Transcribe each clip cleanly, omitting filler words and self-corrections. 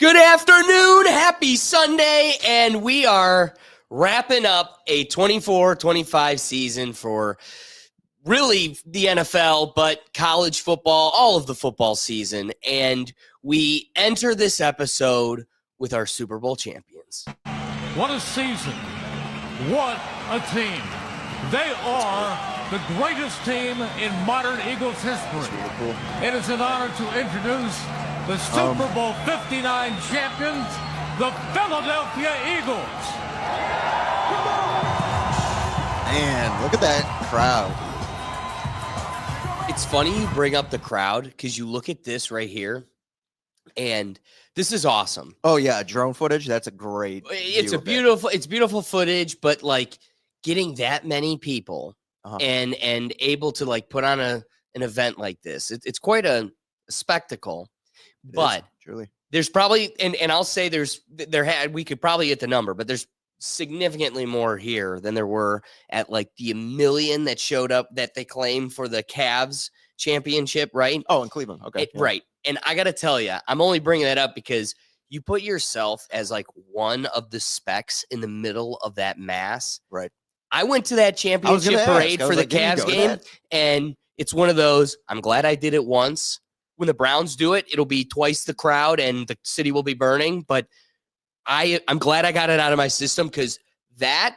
Good afternoon, happy Sunday, and we are wrapping up a 24-25 season for really the NFL, but college football, all of the football season, and we enter this episode with our Super Bowl champions. What a season. What a team. They are the greatest team in modern Eagles history. Cool. It is an honor to introduce the Super Bowl 59 champions, the Philadelphia Eagles. Man, look at that crowd. It's funny you bring up the crowd because you look at this right here, and this is awesome. Oh yeah, drone footage. That's a great. It's beautiful footage, but like getting that many people and able to like put on an event like this, it's quite a spectacle. But truly, there's probably and I'll say we could probably get the number, but there's significantly more here than there were at like the million that showed up that they claim for the Cavs championship, right? Oh, in Cleveland. Okay. Right. And I got to tell you, I'm only bringing that up because you put yourself as like one of the specks in the middle of that mass. Right. I went to that championship parade for the Cavs game, and it's one of those, I'm glad I did it once. When the Browns do it, it'll be twice the crowd and the city will be burning. But I'm glad I got it out of my system because that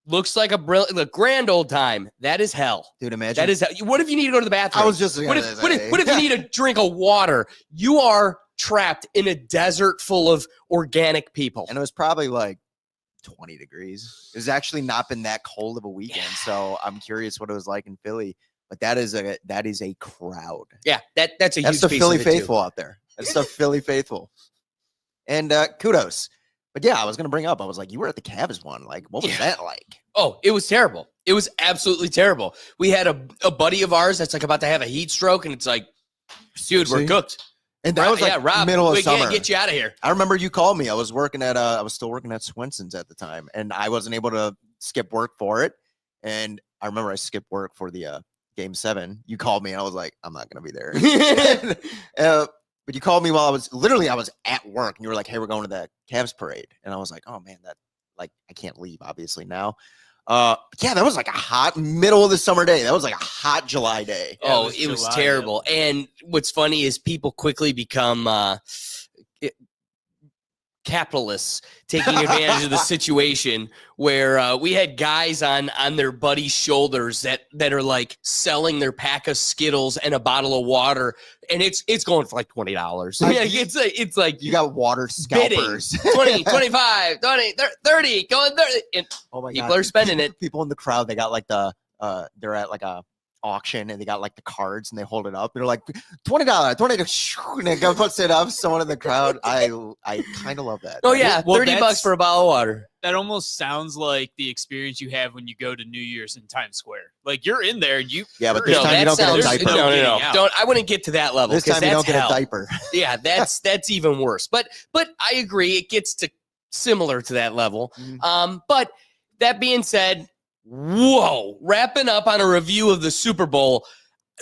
looks like a grand old time. That is hell. Dude, imagine. That is hell. What if you need to go to the bathroom? I was just what if you need a drink of water? You are trapped in a desert full of organic people. And it was probably like 20 degrees. It's actually not been that cold of a weekend. Yeah. So I'm curious what it was like in Philly. But that is a crowd. Yeah, that's a huge the piece Philly of it faithful too. Out there. That's the Philly faithful. And kudos. But yeah, I was gonna bring up. I was like, you were at the Cavs one. Like, what was that like? Oh, it was terrible. It was absolutely terrible. We had a buddy of ours that's like about to have a heat stroke, and it's like, dude, we're cooked. And that was like Rob, middle of summer. Can't get you out of here. I remember you called me. I was still working at Swenson's at the time, and I wasn't able to skip work for it. And I remember I skipped work for the Game 7. You called me and I was like, I'm not going to be there. But you called me while I was at work and you were like, hey, we're going to that Cavs parade. And I was like, oh man, I can't leave obviously now. Yeah, that was like a hot middle of the summer day. That was like a hot July day. Oh, it was terrible. And what's funny is people quickly become capitalists taking advantage of the situation where we had guys on their buddies' shoulders that are like selling their pack of Skittles and a bottle of water, and it's going for like $20. Yeah, it's like you got water scalpers. 20, 25, 20, 30, going 30. And oh my people God. are spending it. People in the crowd, they got like they're at like a auction and they got like the cards and they hold it up. They're like $20, and they go puts it up. Someone in the crowd. I kind of love that. Oh yeah, well, $30 for a bottle of water. That almost sounds like the experience you have when you go to New Year's in Times Square. Like you're in there, and but this time you don't get a diaper. No. Don't. I wouldn't get to that level. This time you don't get hell. a diaper. Yeah, that's even worse. But I agree, it gets to similar to that level. But that being said. Whoa, wrapping up on a review of the Super Bowl,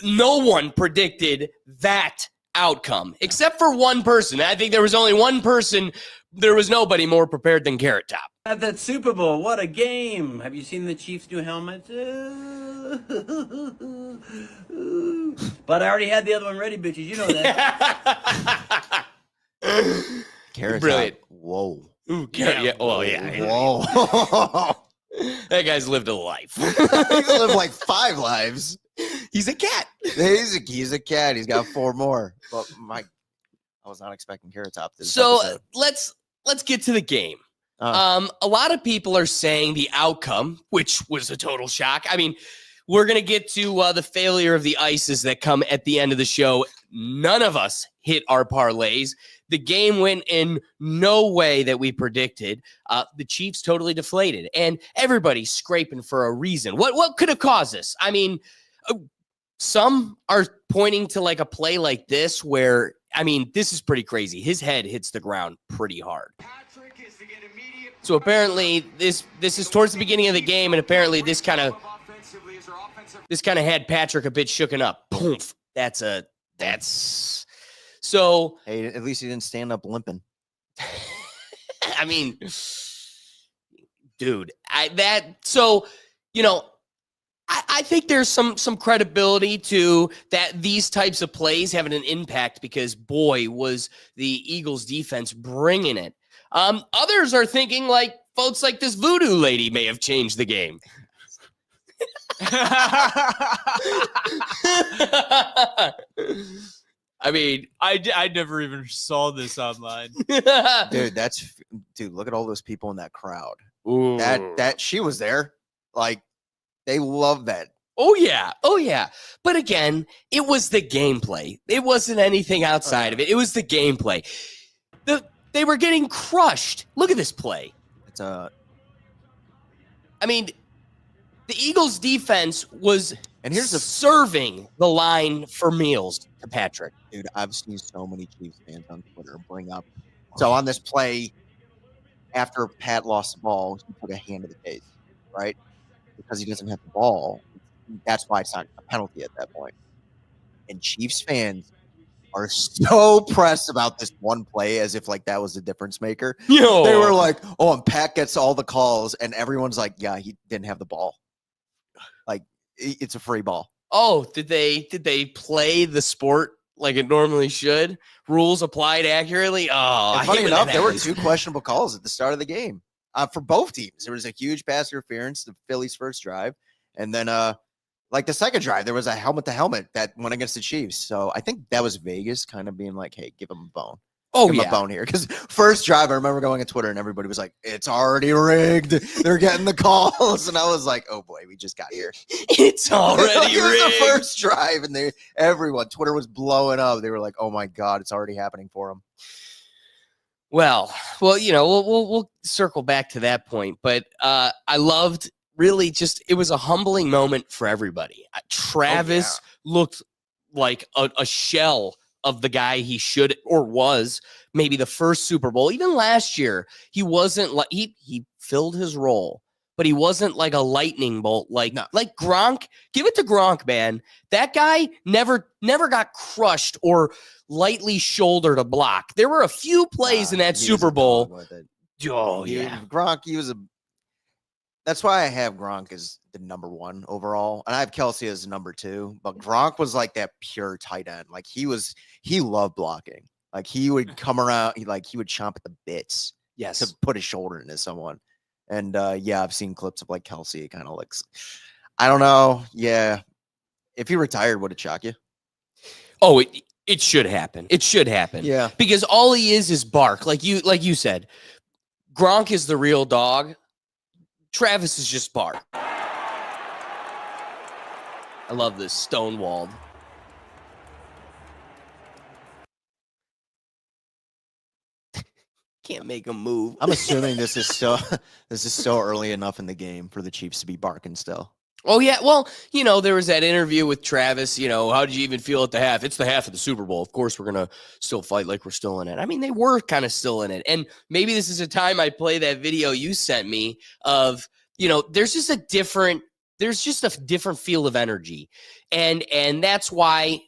no one predicted that outcome except for one person. I think there was only one person. There was nobody more prepared than Carrot Top. At that Super Bowl, what a game. Have you seen the Chiefs' new helmets? But I already had the other one ready, bitches. You know that. Carrot Brilliant. Top. Whoa. Ooh, Carrot. Yeah. Oh, yeah. Whoa. That guy's lived a life. He's lived like 5 lives. He's a cat. He's a cat. He's got 4 more. But I was not expecting Carrot Top. So let's get to the game. A lot of people are saying the outcome, which was a total shock. I mean, we're going to get to the failure of the ices that come at the end of the show. None of us hit our parlays. The game went in no way that we predicted. The Chiefs totally deflated, and everybody's scraping for a reason. What could have caused this? I mean, some are pointing to like a play like this where, I mean, this is pretty crazy. His head hits the ground pretty hard. So apparently this is towards the beginning of the game, and apparently this kind of had Patrick a bit shooken up. Boom. That's so. Hey, at least he didn't stand up limping. I mean, dude, I think there's some credibility to that. These types of plays having an impact because boy, was the Eagles defense bringing it. Others are thinking like folks like this voodoo lady may have changed the game. I mean, I never even saw this online. Dude, look at all those people in that crowd. Ooh. That she was there. Like, they love that. Oh yeah. But again, it was the gameplay. It wasn't anything outside of it. It was the gameplay. They were getting crushed. Look at this play. It's I mean, the Eagles defense was serving the line for meals to Patrick. dude, I've seen so many Chiefs fans on Twitter bring up. So on this play, after Pat lost the ball, he put a hand to the face, right? Because he doesn't have the ball. That's why it's not a penalty at that point. And Chiefs fans are so pressed about this one play as if like that was the difference maker. Yo. They were like, oh, and Pat gets all the calls, and everyone's like, yeah, he didn't have the ball. Like, it's a free ball. Oh, did they play the sport like it normally should? Rules applied accurately? Oh, And I funny hate when enough, that there were happens. 2 questionable calls at the start of the game for both teams. There was a huge pass interference, the Phillies' first drive, and then like the second drive, there was a helmet to helmet that went against the Chiefs. So I think that was Vegas kind of being like, hey, give them a bone. Oh, Give 'em yeah. a bone here. Because first drive, I remember going on Twitter and everybody was like, it's already rigged. They're getting the calls. And I was like, oh boy, we just got here. It's already It was rigged. the first drive, and Twitter was blowing up. They were like, oh my God, it's already happening for them. Well, we'll circle back to that point, but I loved really just it was a humbling moment for everybody. Travis looked like a shell of the guy he should or was maybe the first Super Bowl. Even last year, he wasn't like he filled his role, but he wasn't like a lightning bolt like Gronk. Give it to Gronk, man. That guy never got crushed or lightly shouldered a block. There were a few plays in that He was Super a dog Bowl. with it. Oh He- yeah. Gronk, that's why I have Gronk as the number 1 overall. And I have Kelsey as number 2. But Gronk was like that pure tight end. Like he loved blocking. Like he would come around, he would chomp at the bits Yes. to put his shoulder into someone. And yeah, I've seen clips of like Kelsey kind of like, I don't know. Yeah. If he retired, would it shock you? Oh, it should happen. It should happen. Yeah. Because all he is bark. Like you said. Gronk is the real dog. Travis is just bark. I love this stonewalled. Can't make him move. I'm assuming this is so early enough in the game for the Chiefs to be barking still. Oh, yeah. Well, there was that interview with Travis. How did you even feel at the half? It's the half of the Super Bowl. Of course, we're going to still fight like we're still in it. I mean, they were kind of still in it. And maybe this is a time I play that video you sent me of, there's just a different feel of energy. And that's why,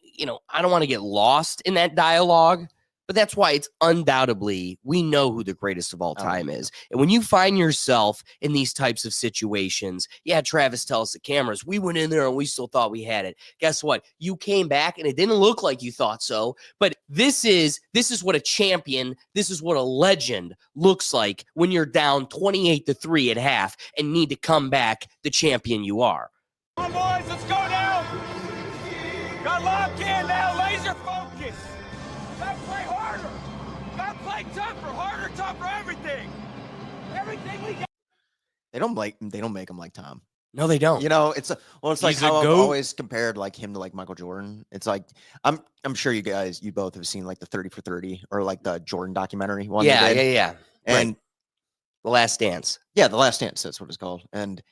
I don't want to get lost in that dialogue. But that's why it's undoubtedly, we know who the greatest of all time is. And when you find yourself in these types of situations, yeah, Travis tells the cameras, we went in there and we still thought we had it. Guess what? You came back and it didn't look like you thought so. But this is what a champion, this is what a legend looks like when you're down 28-3 at half and need to come back the champion you are. Come on, boys, let's go now. Got locked in now, laser focus. Gotta play harder. Gotta play tougher, harder, tougher, everything. Everything we got. They don't make him like Tom. No, they don't. It's like He's a how I've goat. always compared like him to like Michael Jordan. It's like I'm sure you both have seen like the 30 for 30 or like the Jordan documentary one. they Yeah. did. And The Last Dance. yeah, The Last Dance, that's what it's called. And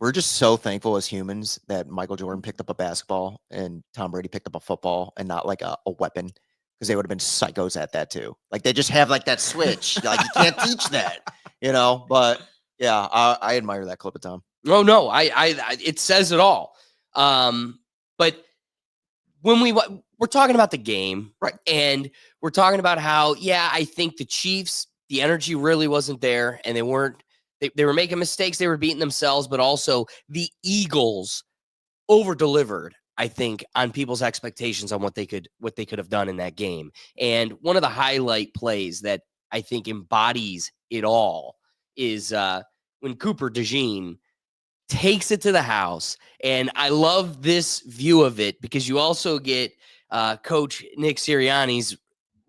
we're just so thankful as humans that Michael Jordan picked up a basketball and Tom Brady picked up a football and not like a weapon, because they would have been psychos at that too. Like they just have like that switch. Like you can't teach that, But yeah, I admire that clip of Tom. Oh no, I it says it all. But when we're talking about the game, Right. and we're talking about how, yeah, I think the Chiefs the energy really wasn't there, and they were making mistakes. They were beating themselves, but also the Eagles over-delivered, I think, on people's expectations on what they could have done in that game. And one of the highlight plays that I think embodies it all is when Cooper DeJean takes it to the house. And I love this view of it because you also get Coach Nick Sirianni's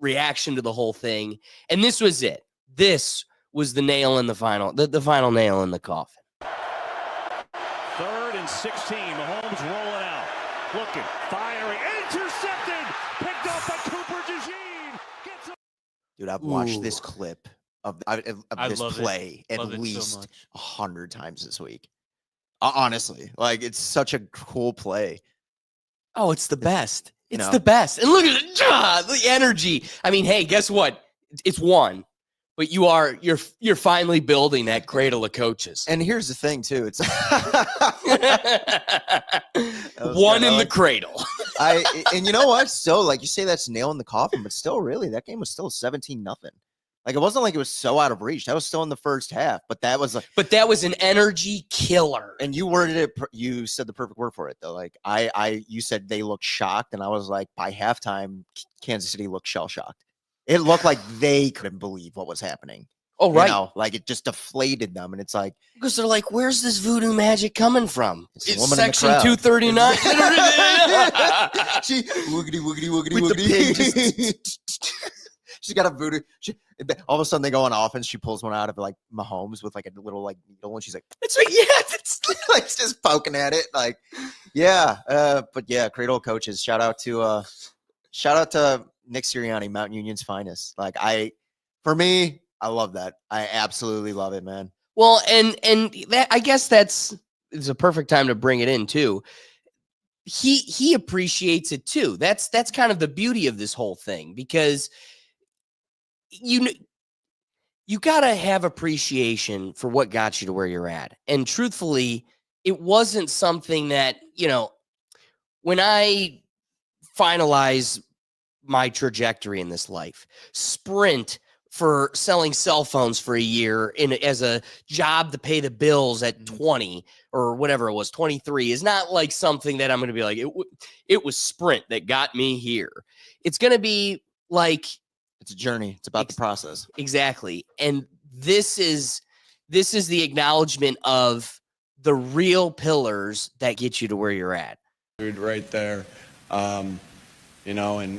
reaction to the whole thing. And this was it. This was the nail in the final nail in the coffin. 3rd and 16. Mahomes rolling out. Looking, firing, intercepted. Picked up by Cooper DeJean. Dude, I've watched this clip of this love play at Love it so least much. 100 times this week. Honestly, like it's such a cool play. Oh, it's the best. It's know. the best. And look at it, the energy. I mean, hey, guess what? It's one, but you're finally building that cradle of coaches. And here's the thing, too. It's One in the cradle. and you know what? Still, like you say, that's nail in the coffin, but still, really, that game was still 17-0. Like it wasn't like it was so out of reach. That was still in the first half, but that was an energy killer. And you worded it. You said the perfect word for it, though. Like you said they looked shocked, and I was like, by halftime, Kansas City looked shell shocked. It looked like they couldn't believe what was happening. Oh, right. You know, like it just deflated them, and it's like Because they're like, where's this voodoo magic coming from? It's a It's woman in the Section crowd. 239. she woogity woogity woogity With the woogity. pig She's got a voodoo. All of a sudden they go on offense. She pulls one out of like Mahomes with like a little like needle, and she's like, It's like, yeah, it's like just poking at it. Like, yeah. But yeah, Cradle coaches. Shout out to Nick Sirianni, Mount Union's finest. Like for me, I love that. I absolutely love it, man. well, and that I guess it's a perfect time to bring it in too. He appreciates it too. That's kind of the beauty of this whole thing because you got to have appreciation for what got you to where you're at. And truthfully, it wasn't something that, when I finalize my trajectory in this life, Sprint for selling cell phones for a year as a job to pay the bills at 20 or whatever it was, 23 is not like something that I'm going to be like, it was Sprint that got me here. It's going to be like, It's a journey. It's about the process. exactly. And this is the acknowledgement of the real pillars that get you to where you're at. Dude, right there. And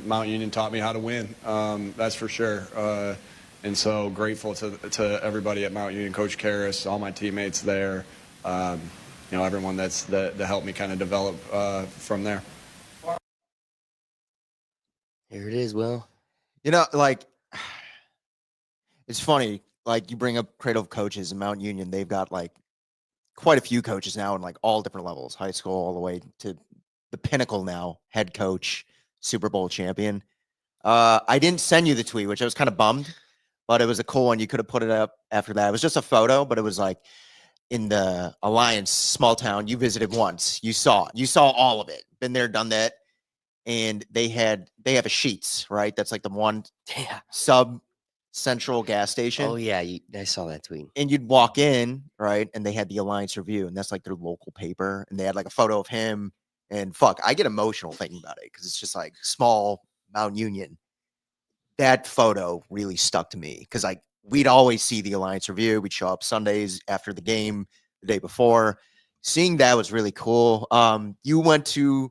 Mount Union taught me how to win. That's for sure. And so grateful to everybody at Mount Union, Coach Karras, all my teammates there, everyone that helped me kind of develop from there. Here it is, Will. Like it's funny. Like you bring up Cradle of Coaches and Mount Union, they've got like quite a few coaches now in like all different levels, high school all the way to the pinnacle now, head coach, Super Bowl champion. I didn't send you the tweet, which I was kind of bummed, but it was a cool one. You could have put it up after that. It was just a photo, but it was like in the Alliance small town you visited once. You saw all of it. Been there, done that. And they have a Sheetz, right? That's like the one sub central gas station. Oh yeah, I saw that tweet. And you'd walk in, right? And they had the Alliance Review, and that's like their local paper. And they had like a photo of him. And I get emotional thinking about it because it's just like small Mount Union. That photo really stuck to me because we'd always see the Alliance Review. We'd show up Sundays after the game, the day before. Seeing that was really cool. You went to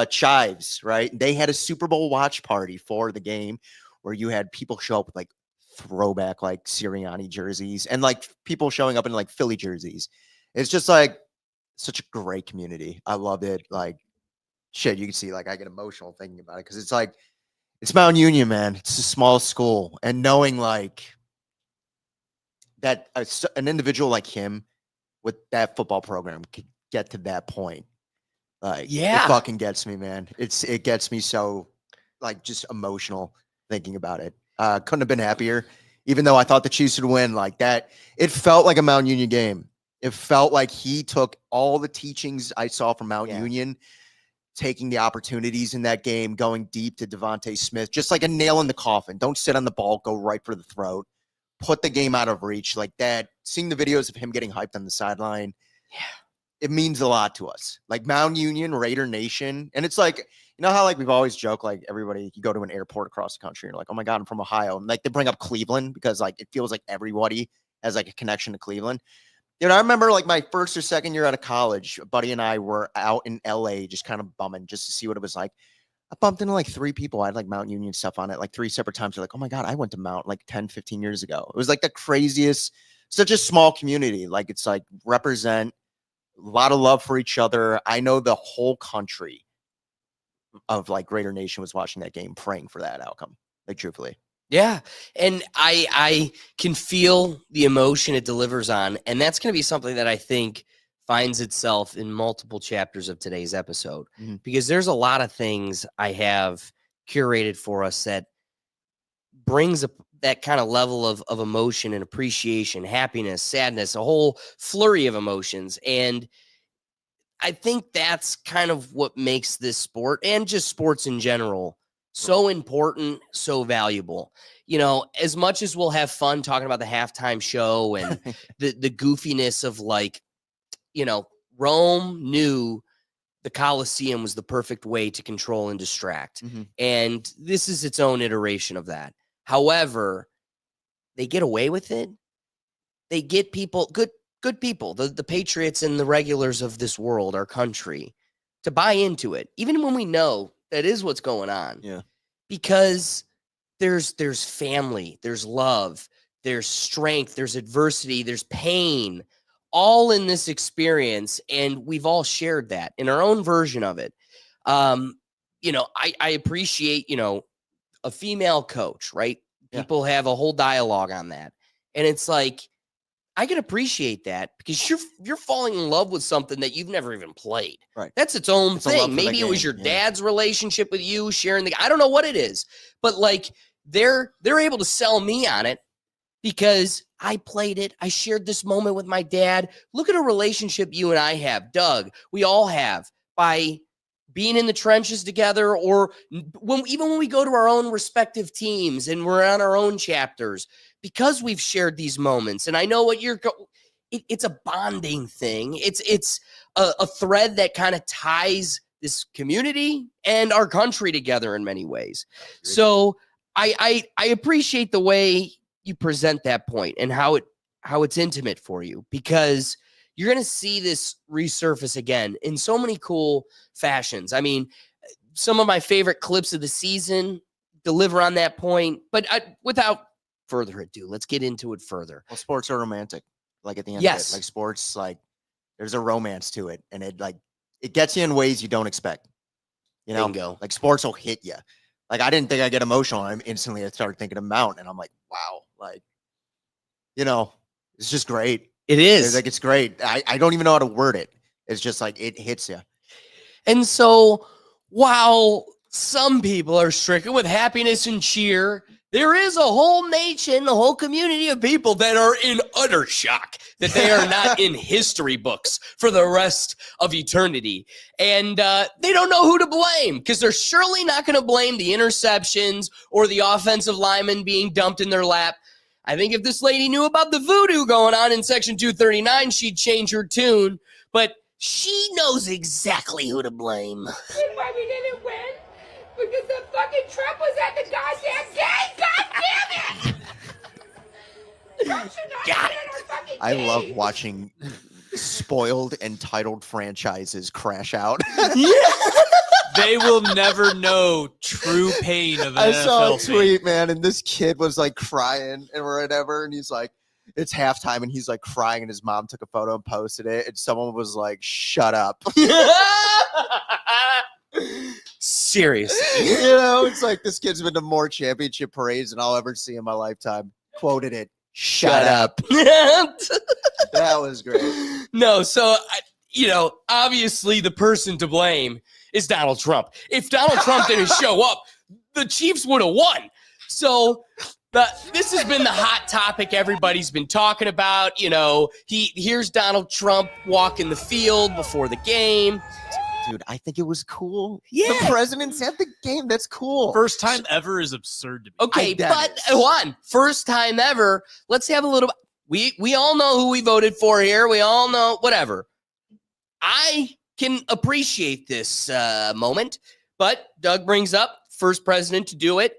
Chives, right? They had a Super Bowl watch party for the game where you had people show up with like throwback like Sirianni jerseys and like people showing up in like Philly jerseys. It's just like such a great community. I loved it. Like shit, you can see like I get emotional thinking about it because it's like it's Mount Union, man. It's a small school, and knowing like that an individual like him with that football program could get to that point. Like, it fucking gets me, man. It gets me so like just emotional thinking about it. Couldn't have been happier. Even though I thought the Chiefs would win, like that, it felt like a Mount Union game. It felt like he took all the teachings I saw from Mount Union, taking the opportunities in that game, going deep to Devontae Smith, just like a nail in the coffin. Don't sit on the ball, go right for the throat. put the game out of reach like that. Seeing the videos of him getting hyped on the sideline, it means a lot to us. Like Mount Union, Raider Nation, and it's like, you know how like we've always joked, like everybody, you go to an airport across the country and you're like, oh my God, I'm from Ohio. And like they bring up Cleveland because like it feels like everybody has like a connection to Cleveland. You know, I remember like my first or second year out of college, a buddy and I were out in LA just kind of bumming just to see what it was like. I bumped into like 3 people. I had like Mount Union stuff on it, like 3 separate times. They're like, oh my God, I went to Mount like 10, 15 years ago. It was like the craziest, such a small community. Like it's like represent a lot of love for each other. I know the whole country of like Raider Nation was watching that game, praying for that outcome. Like truthfully. Yeah. And I can feel the emotion it delivers on. And that's going to be something that I think finds itself in multiple chapters of today's episode, because there's a lot of things I have curated for us that brings that kind of level of emotion and appreciation, happiness, sadness, a whole flurry of emotions. And I think that's kind of what makes this sport and just sports in general so important, so valuable. You know, as much as we'll have fun talking about the halftime show and the goofiness of like, you know, Rome knew the Colosseum was the perfect way to control and distract. And this is its own iteration of that. However, they get away with it. They get people, good people, the patriots and the regulars of this world, our country, to buy into it, even when we know that is what's going on. Yeah. Because there's family, there's love, there's strength, there's adversity, there's pain, all in this experience. And we've all shared that in our own version of it. You know, I appreciate, you know, a female coach, right? Yeah. People have a whole dialogue on that. And it's like, I can appreciate that because you're falling in love with something that you've never even played. Right. That's its own It's a love thing. for the Maybe it was game, your yeah. dad's relationship with you sharing I don't know what it is, but like they're able to sell me on it because I played it. I shared this moment with my dad. Look at a relationship you and I have, Doug. We all have by being in the trenches together, or even when we go to our own respective teams and we're on our own chapters, because we've shared these moments. And I know what it's a bonding thing. It's a thread that kind of ties this community and our country together in many ways. So I appreciate the way you present that point and how it's intimate for you, because you're going to see this resurface again in so many cool fashions. I mean, some of my favorite clips of the season deliver on that point, but without further ado, let's get into it further. Well, sports are romantic. Like at the end Yes. of it, like sports, like there's a romance to it, and it gets you in ways you don't expect. You know, Bingo. like sports will hit you. Like I didn't think I'd get emotional. I started thinking of Mount, and I'm like, wow, like, you know, it's just great. It is. Like it's great. I don't even know how to word it. It's just like it hits you. And so while some people are stricken with happiness and cheer, there is a whole nation, a whole community of people that are in utter shock that they are not in history books for the rest of eternity. And they don't know who to blame, because they're surely not going to blame the interceptions or the offensive lineman being dumped in their lap. I think if this lady knew about the voodoo going on in Section 239, she'd change her tune. But she knows exactly who to blame. You know why we didn't win? Because the fucking Trump was at the goddamn game! God damn it! Trump should not Got be at our fucking I love game. watching spoiled, entitled franchises crash out. They will never know true pain of an I saw a NFL fan. tweet, man, and this kid was like crying and whatever, and he's like, it's halftime, and he's like crying, and his mom took a photo and posted it, and someone was like, shut up. Seriously. You know, it's like this kid's been to more championship parades than I'll ever see in my lifetime. Quoted it. Shut up. That was great. No, so, you know, obviously the person to blame is Donald Trump. If Donald Trump didn't show up, the Chiefs would have won. So this has been the hot topic everybody's been talking about. You know, here's Donald Trump walking the field before the game. Dude, I think it was cool. Yeah. The president's at the game. That's cool. First time ever is absurd to me. Okay, that but is. hold on. First time ever. Let's have a little. We all know who we voted for here. We all know whatever. I can appreciate this moment, but Doug brings up first president to do it.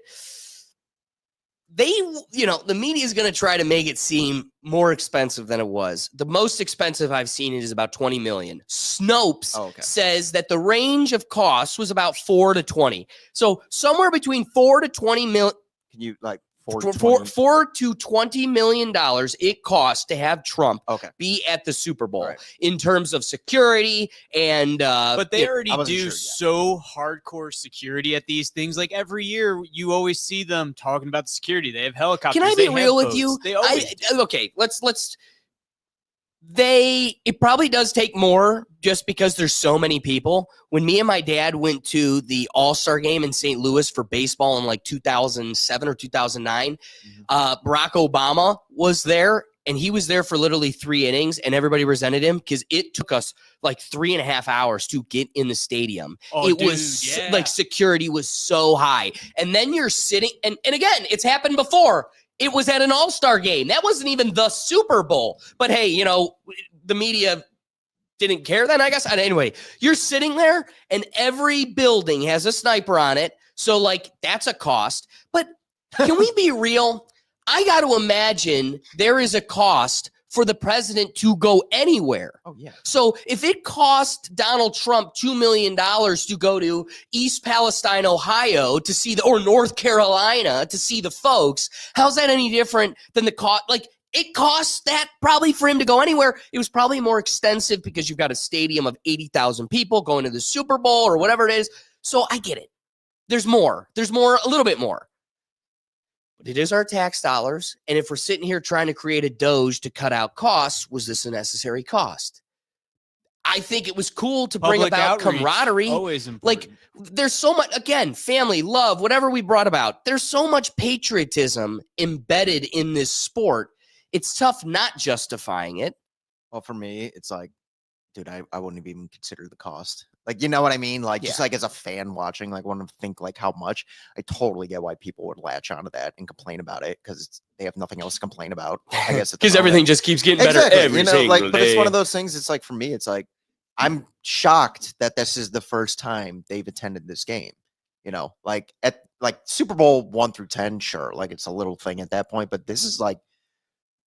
They, the media is going to try to make it seem more expensive than it was. The most expensive I've seen it is about 20 million. Snopes says that the range of costs was about 4 to 20. So somewhere between 4 to 20 million. Can you like $4 to $20 million it costs to have Trump be at the Super Bowl in terms of security and but they already I wasn't do sure yet. so hardcore security at these things. Like every year, you always see them talking about the security. They have helicopters. Can I they be have real with boats. you? They always Okay, let's. It probably does take more just because there's so many people. When me and my dad went to the All-Star game in St. Louis for baseball in like 2007 or 2009, Barack Obama was there, and he was there for literally 3 innings, and everybody resented him because it took us like 3.5 hours to get in the stadium. Oh, it dude, was yeah. like security was so high. And then you're sitting, and again, it's happened before. It was at an all-star game. That wasn't even the Super Bowl. But hey, the media didn't care then, I guess. Anyway, you're sitting there and every building has a sniper on it. So, like, that's a cost. But can we be real? I got to imagine there is a cost for the president to go anywhere. Oh, yeah. So if it cost Donald Trump $2 million to go to East Palestine, Ohio to see or North Carolina to see the folks, how's that any different than the cost? Like, it costs that probably for him to go anywhere. It was probably more extensive because you've got a stadium of 80,000 people going to the Super Bowl or whatever it is. So I get it. There's more, a little bit more. But it is our tax dollars. And if we're sitting here trying to create a Doge to cut out costs, was this a necessary cost? I think it was cool to bring Public about outreach, camaraderie. always important. Like, there's so much, again, family, love, whatever we brought about. There's so much patriotism embedded in this sport. It's tough not justifying it. Well, for me, it's like, dude, I wouldn't even consider the cost. Like, you know what I mean? Like, just like as a fan watching, like, want to think like how much. I totally get why people would latch onto that and complain about it because they have nothing else to complain about. I guess Because everything just keeps getting better every single like, day. but it's one of those things. It's like for me, it's like I'm shocked that this is the first time they've attended this game. Like at like Super Bowl 1 through 10, sure, like it's a little thing at that point, but this is like.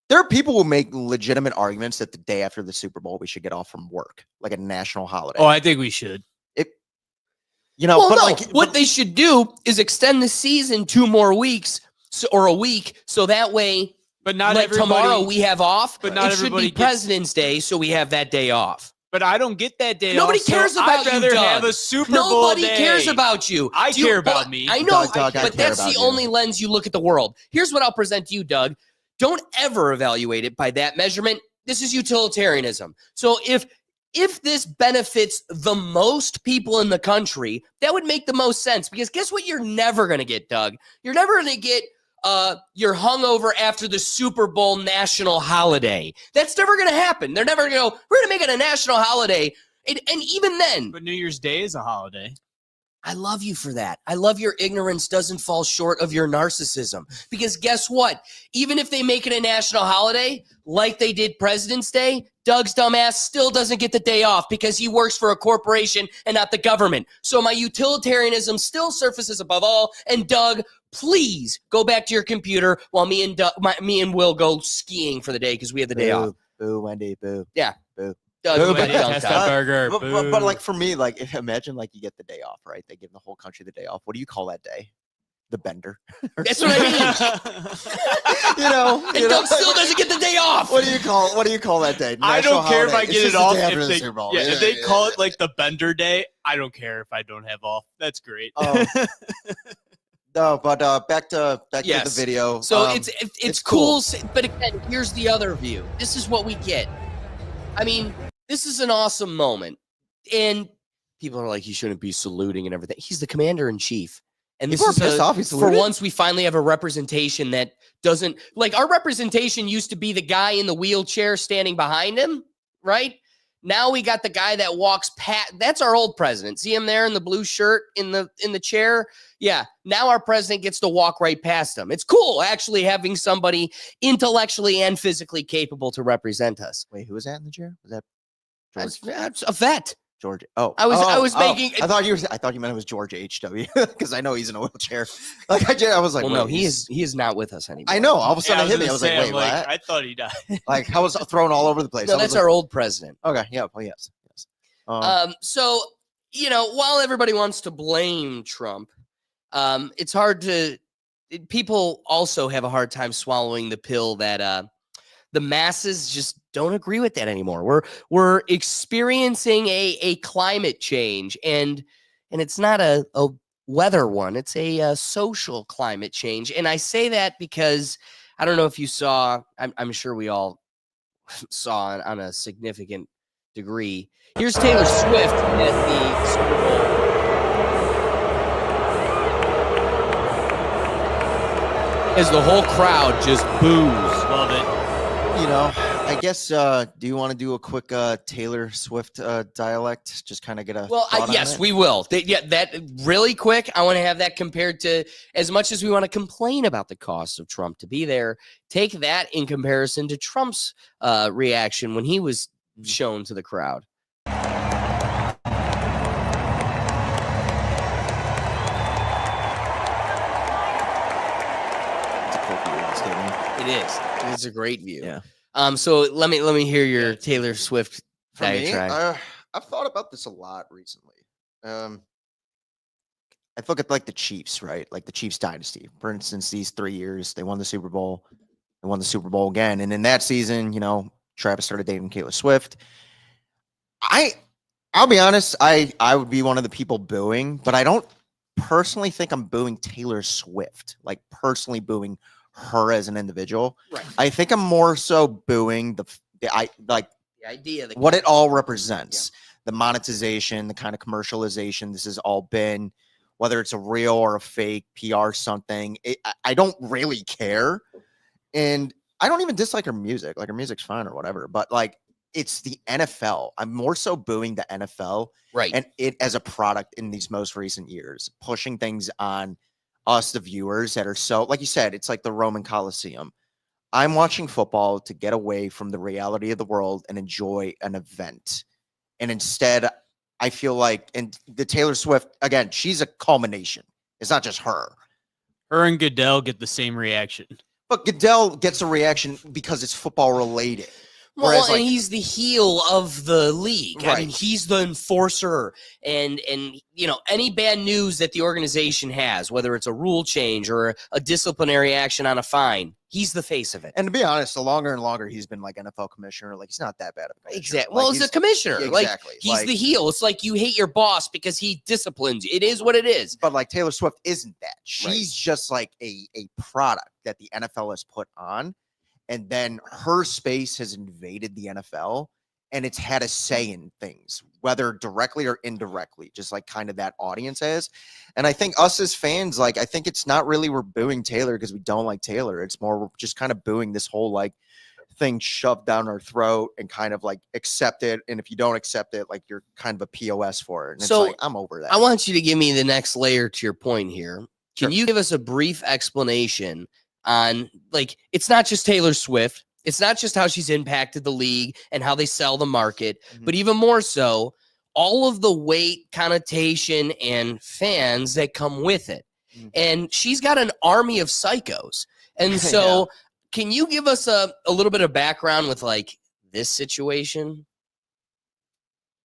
There are people who make legitimate arguments that the day after the Super Bowl we should get off from work, like a national holiday. Oh, I think we should. What they should do is extend the season 2 more weeks or a week, so that way, but not like everybody, tomorrow we have off. But not it should everybody be President's Day, so we have that day off. But I don't get that day. Nobody off, cares so about I'd rather you, Doug. have a Super Bowl Nobody day. cares about you. I care about me. I know, Doug, I but care that's about the you. only lens you look at the world. Here's what I'll present to you, Doug. Don't ever evaluate it by that measurement. This is utilitarianism. So if this benefits the most people in the country, that would make the most sense. Because guess what you're never going to get, Doug? You're never going to get your hungover after the Super Bowl national holiday. That's never going to happen. They're never going to go, we're going to make it a national holiday. And even then. But New Year's Day is a holiday. I love you for that. I love your ignorance doesn't fall short of your narcissism. Because guess what? Even if they make it a national holiday, like they did President's Day, Doug's dumbass still doesn't get the day off because he works for a corporation and not the government. So my utilitarianism still surfaces above all. And Doug, please go back to your computer while me and Will go skiing for the day because we have the day off. Boo, Wendy, boo. Yeah. Boo. Doug, Boo, you but- got dunked on. burger. But like for me, like imagine like you get the day off, right? They give the whole country the day off. What do you call that day? The bender. That's what I mean. And Doug still doesn't get the day off. What do you call that day? I National don't care if I holiday. get It's it just the off day after if the they, Super Bowl. if they call it like the Bender Day. I don't care if I don't have off. That's great. No, but back to Yes. the video. So it's cool. cool. But again, here's the other view. This is what we get. I mean, this is an awesome moment. And people are like, he shouldn't be saluting and everything. He's the commander in chief. And this People is are pissed off he's for saluted? once we finally have a representation that doesn't like our representation used to be the guy in the wheelchair standing behind him, right? Now we got the guy that walks past. That's our old president. See him there in the blue shirt in the chair? Yeah. Now our president gets to walk right past him. It's cool actually having somebody intellectually and physically capable to represent us. Wait, who was that in the chair? Was that George? That's a vet. George. Oh, I was making. I thought you meant it was George H.W. because I know he's in a wheelchair. Like I was like, Well, wait, no, he is not with us anymore. I know. All of a sudden, it hit me. I was like, gonna wait, say, what? I thought he died. Like, I was thrown all over the place. No, I was that's like, our old president. Okay, yeah, well, yes. So, while everybody wants to blame Trump, it's hard to. People also have a hard time swallowing the pill that the masses just don't agree with that anymore. We're experiencing a climate change, and it's not a weather one. It's a social climate change, and I say that because I don't know if you saw. I'm sure we all saw on a significant degree. Here's Taylor Swift at the Super Bowl. As the whole crowd just boos. Love it. I guess, do you want to do a quick Taylor Swift dialect? Just kind of get a thought on yes, it? we will. That really quick. I want to have that compared to, as much as we want to complain about the cost of Trump to be there, take that in comparison to Trump's reaction when he was shown to the crowd. It is. It is a great view. Yeah. So let me hear your Taylor Swift For me, diatribe. I've thought about this a lot recently. I look at like the Chiefs, right? Like the Chiefs dynasty. For instance, these 3 years, they won the Super Bowl. They won the Super Bowl again. And in that season, Travis started dating Taylor Swift. I'll be honest, I would be one of the people booing, but I don't personally think I'm booing Taylor Swift, like personally booing her as an individual. Right. I think I'm more so booing the idea, what it all represents, the monetization, the kind of commercialization this has all been, whether it's a real or a fake PR something. I don't really care. And I don't even dislike her music. Like her music's fine or whatever, but like it's the NFL. I'm more so booing the NFL right. and it as a product in these most recent years, pushing things on us, the viewers that are so, like you said, it's like the Roman Coliseum. I'm watching football to get away from the reality of the world and enjoy an event. And instead, I feel like, and the Taylor Swift, again, she's a culmination. It's not just her. Her and Goodell get the same reaction. But Goodell gets a reaction because it's football related. Well, Whereas, and like, he's the heel of the league. I Right. mean, he's the enforcer, and any bad news that the organization has, whether it's a rule change or a disciplinary action on a fine, he's the face of it. and to be honest, the longer and longer he's been like NFL commissioner, like he's not that bad of a commissioner. Exactly. Like, Well, as a commissioner, like exactly. he's Like, the heel. It's like you hate your boss because he disciplines you. It is what it is. but like Taylor Swift isn't that. She's Right. just like a product that the NFL has put on. And then her space has invaded the NFL and it's had a say in things, whether directly or indirectly, just like kind of that audience has. And I think us as fans, like, I think it's not really we're booing Taylor because we don't like Taylor. It's more we're just kind of booing this whole like thing shoved down our throat and kind of like accept it. And if you don't accept it, like you're kind of a POS for it. And So, it's like, I'm over that. I want you to give me the next layer to your point here. Can Sure. you give us a brief explanation on, like, it's not just Taylor Swift, it's not just how she's impacted the league and how they sell the market, Mhm. but even more so, all of the weight, connotation, and fans that come with it. Mhm. And she's got an army of psychos. And so, can you give us a little bit of background with like this situation?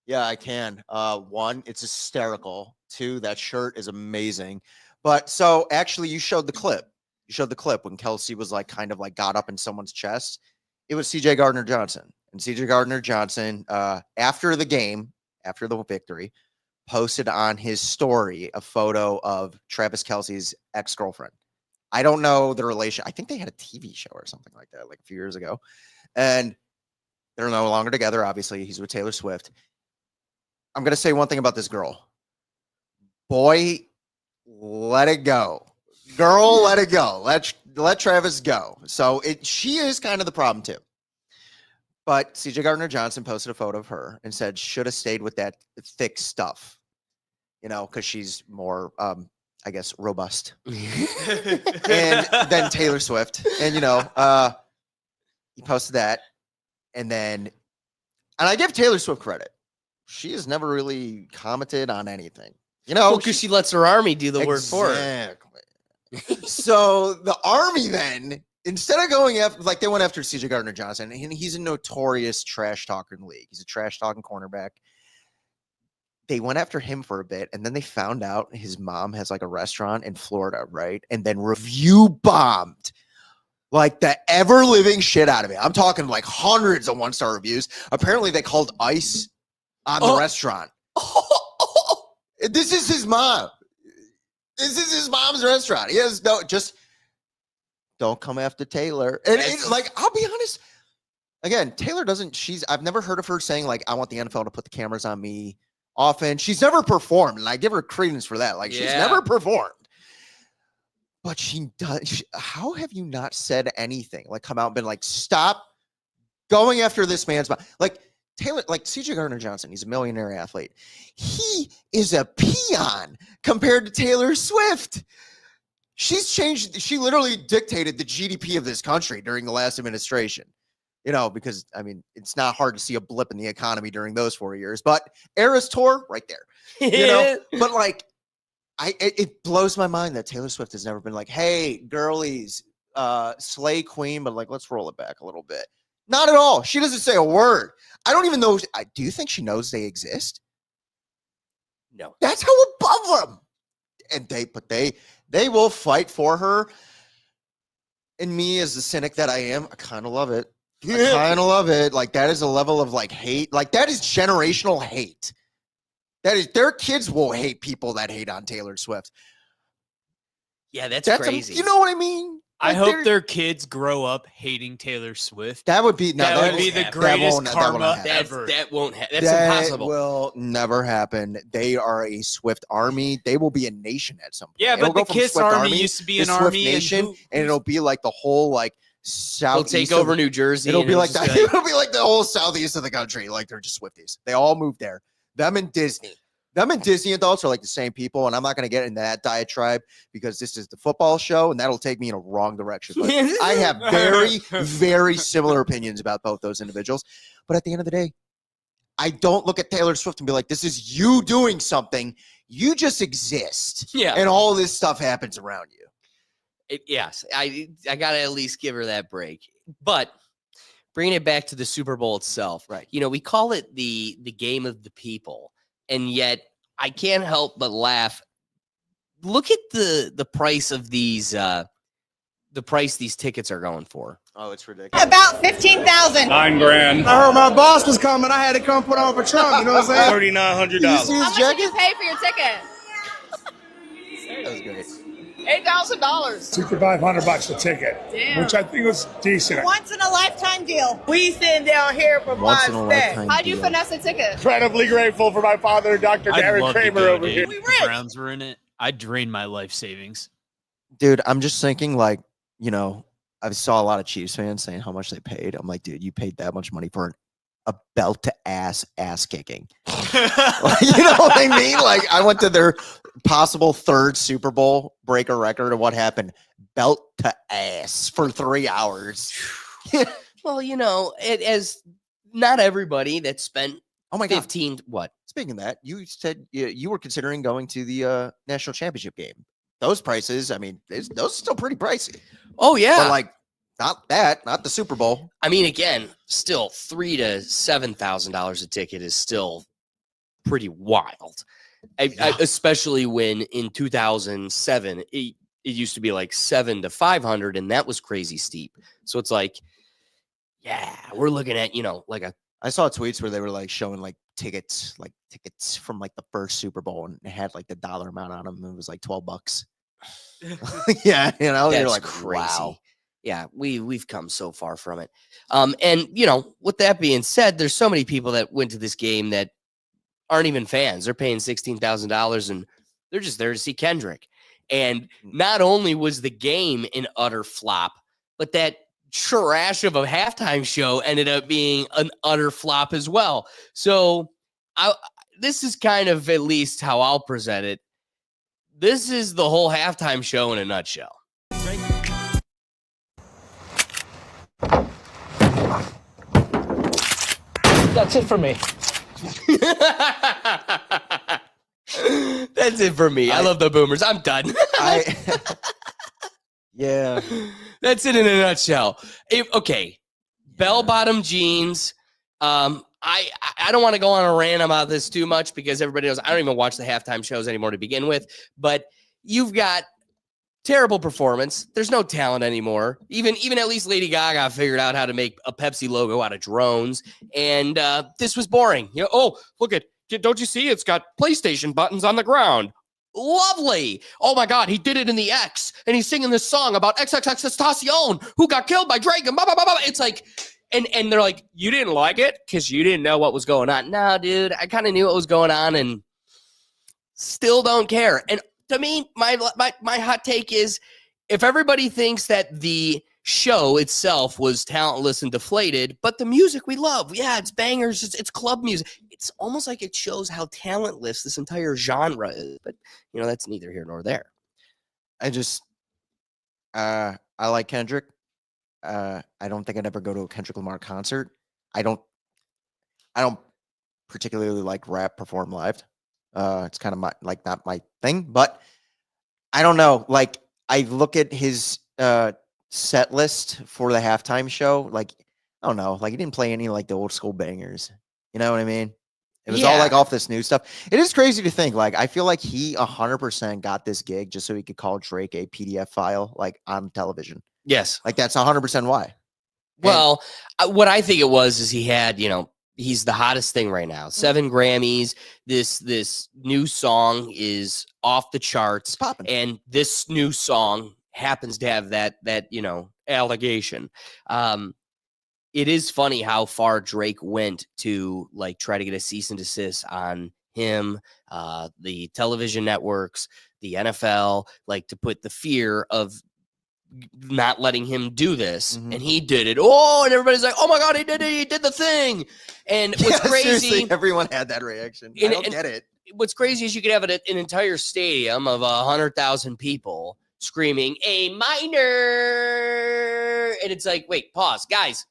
Yeah, I can. One, it's hysterical. Two, that shirt is amazing. But so actually you showed the clip. You showed the clip when Kelsey was like kind of like got up in someone's chest. It was CJ Gardner Johnson. And CJ Gardner Johnson, after the game, after the victory, posted on his story a photo of Travis Kelsey's ex-girlfriend. I don't know the relation. I think they had a TV show or something like that, like a few years ago. And they're no longer together. Obviously, he's with Taylor Swift. I'm going to say one thing about this girl. Boy, let it go. Girl, let it go. Let Travis go. So she is kind of the problem too. But CJ Gardner-Johnson posted a photo of her and said, should have stayed with that thick stuff, because she's more, I guess, robust. And then Taylor Swift. And, he posted that. And I give Taylor Swift credit. She has never really commented on anything. Because she lets her army do the work for her. Exactly. So the army then, instead of going after, like they went after CJ Gardner-Johnson, and he's a notorious trash talker in the league. He's a trash talking cornerback. They went after him for a bit, and then they found out his mom has like a restaurant in Florida, right? And then review bombed like the ever living shit out of it. I'm talking like hundreds of 1-star reviews. Apparently, they called ICE on the restaurant. This is his mom. This is his mom's restaurant. He has don't come after Taylor. And I'll be honest. Again, Taylor I've never heard of her saying like, I want the NFL to put the cameras on me often. She's never performed, and I give her credence for that. Like she's never performed. But she does. How have you not said anything? Like come out and been like, stop going after this man's mom. Like Taylor, like CJ Gardner-Johnson, he's a millionaire athlete. He is a peon compared to Taylor Swift. She literally dictated the GDP of this country during the last administration, because it's not hard to see a blip in the economy during those 4 years, but Eras Tour right there, but like, it blows my mind that Taylor Swift has never been like, hey, girlies, slay queen, but like, let's roll it back a little bit. Not at all. She doesn't say a word. I don't even know. Do you think she knows they exist? No. That's how above them. And they will fight for her. And me, as the cynic that I am, I kind of love it. I kind of love it. Like that is a level of like hate. Like that is generational hate. That is, their kids will hate people that hate on Taylor Swift. Yeah, that's crazy. You know what I mean? I hope their kids grow up hating Taylor Swift. That would be the greatest karma ever. That's that impossible. Will never happen. They are a Swift army. They will be a nation at some point. Yeah, It'll but go the from Kiss Swift Army used to be an Swift army nation, and it'll be like the whole like They'll southeast. take over New Jersey. It'll be like that. It'll be like the whole southeast of the country. Like they're just Swifties. They all moved there. Them and Disney adults are like the same people, and I'm not going to get into that diatribe because this is the football show, and that'll take me in a wrong direction. But I have very, very similar opinions about both those individuals. But at the end of the day, I don't look at Taylor Swift and be like, this is you doing something. You just exist. Yeah. And all this stuff happens around you. Yes, I got to at least give her that break. But bringing it back to the Super Bowl itself, right? We call it the game of the people. And yet I can't help but laugh. Look at the price of these the price these tickets are going for. Oh, it's ridiculous. About 15,000. $9,000. I heard my boss was coming. I had to come put on for Trump. You know what I'm saying? $3,900. How much did you pay for your ticket? That was great. $8,000. $500 a ticket, Damn. which I think was decent. Once in a lifetime deal. We sitting down here for Once in a lifetime. How'd you finesse a ticket? Incredibly grateful for my father, Dr. Darren Kramer over here. We If rich. the Browns were in it, I'd drain my life savings. Dude, I'm just thinking like, I saw a lot of Chiefs fans saying how much they paid. I'm like, dude, you paid that much money for a belt to ass kicking. Like, you know what I mean? Like I went to their possible third Super Bowl, break a record of what happened. Belt to ass for 3 hours. Well, it as not everybody that spent Oh my God. 15 what? Speaking of that, you said you were considering going to the national championship game. Those prices, I mean, those are still pretty pricey. Oh yeah. But like not the Super Bowl. I mean, again, still $3,000 to $7,000 a ticket is still pretty wild. Especially when in 2007 it used to be like $700 to $500, and that was crazy steep. So it's like, yeah, we're looking at like a. I saw tweets where they were like showing like tickets from like the first Super Bowl, and it had like the dollar amount on them. And it was like $12. Yeah, you're like, crazy. Wow. Yeah, we've come so far from it. And with that being said, there's so many people that went to this game that aren't even fans. They're paying $16,000 and they're just there to see Kendrick. And not only was the game an utter flop, but that trash of a halftime show ended up being an utter flop as well. So this is kind of at least how I'll present it. This is the whole halftime show in a nutshell. That's it for me. That's it for me. I love the Boomers. I'm done. Yeah. That's it in a nutshell. Okay. Bell-bottom jeans. I don't want to go on a rant about this too much because everybody knows I don't even watch the halftime shows anymore to begin with. But you've got terrible performance. There's no talent anymore. Even at least Lady Gaga figured out how to make a Pepsi logo out of drones. And this was boring. You know, oh, look at, don't you see? It's got PlayStation buttons on the ground. Lovely. Oh my God, he did it in the X, and he's singing this song about XXXTentacion, who got killed by Drake, and blah, blah, blah, blah. It's like, and they're like, you didn't like it because you didn't know what was going on. No, dude, I kind of knew what was going on and still don't care. And to me, my hot take is, if everybody thinks that the show itself was talentless and deflated, but the music we love, yeah, it's bangers, it's club music. It's almost like it shows how talentless this entire genre is. But, you know, that's neither here nor there. I just, I like Kendrick. I don't think I'd ever go to a Kendrick Lamar concert. I don't particularly like rap performed live. It's kind of not my thing, but I don't know. Like, I look at his set list for the halftime show. Like, I don't know. Like, he didn't play any like the old school bangers. You know what I mean? It was all like off this new stuff. It is crazy to think. Like, I feel like he 100% got this gig just so he could call Drake a PDF file like on television. Yes. Like, that's 100% why. Well, what I think it was is he had, you know, he's the hottest thing right now. 7 Grammys. This new song is off the charts. Popping. And this new song happens to have that you know, allegation. It is funny how far Drake went to like try to get a cease and desist on him, the television networks, the NFL, like to put the fear of not letting him do this. And he did it. Oh, and everybody's like, oh my God, he did it. He did the thing. And what's crazy, everyone had that reaction. I don't get it. What's crazy is you could have an entire stadium of 100,000 people screaming A minor. And it's like, wait, pause, guys.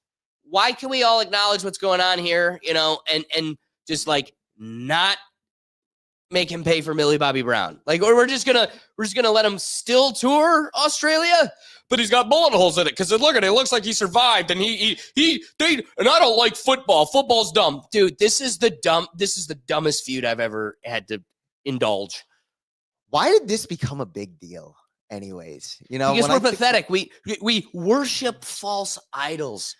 Why can we all acknowledge what's going on here, you know, and just like not make him pay for Millie Bobby Brown? Like, or we're just gonna let him still tour Australia, but he's got bullet holes in it because look at it, it looks like he survived, and and I don't like football. Football's dumb, dude. This is the dumbest feud I've ever had to indulge. Why did this become a big deal, anyways? You know, because we're pathetic. We worship false idols.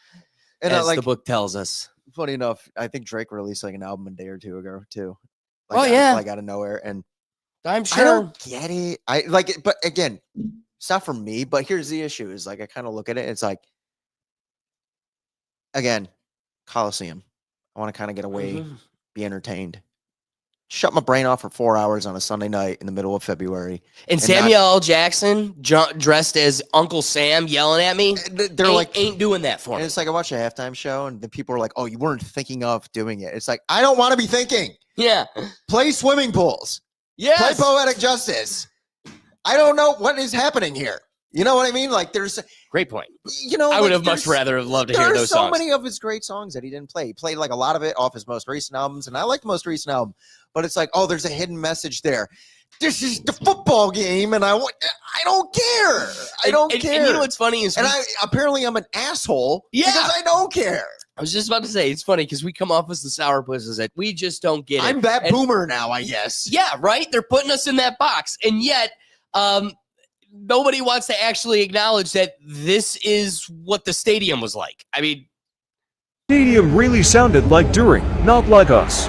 And as the book tells us. Funny enough, I think Drake released like an album a day or two ago too. Like, like out of nowhere, and I'm sure I don't get it. I like it, but again, it's not for me. But here's the issue: is like I kind of look at it. It's like, again, Coliseum. I want to kind of get away, be entertained. Shut my brain off for 4 hours on a Sunday night in the middle of February. And Samuel L. Jackson dressed as Uncle Sam yelling at me. They're ain't doing that for me. And it's like I watched a halftime show and the people are like, oh, you weren't thinking of doing it. It's like, I don't want to be thinking. Yeah. Play swimming pools. Yes. Play Poetic Justice. I don't know what is happening here. You know what I mean? Like, there's great point. You know, I would have much rather have loved to hear those songs. There's so many of his great songs that he didn't play. He played like a lot of it off his most recent albums, and I like the most recent album. But it's like, oh, there's a hidden message there. This is the football game, and I don't care. I don't care. And you know what's funny is, apparently I'm an asshole. Yeah, because I don't care. I was just about to say, it's funny because we come off as the sourpusses that we just don't get it. I'm that boomer now, I guess. Yeah, right. They're putting us in that box, and yet, nobody wants to actually acknowledge that this is what the stadium was like. I mean, stadium really sounded like during, not like us.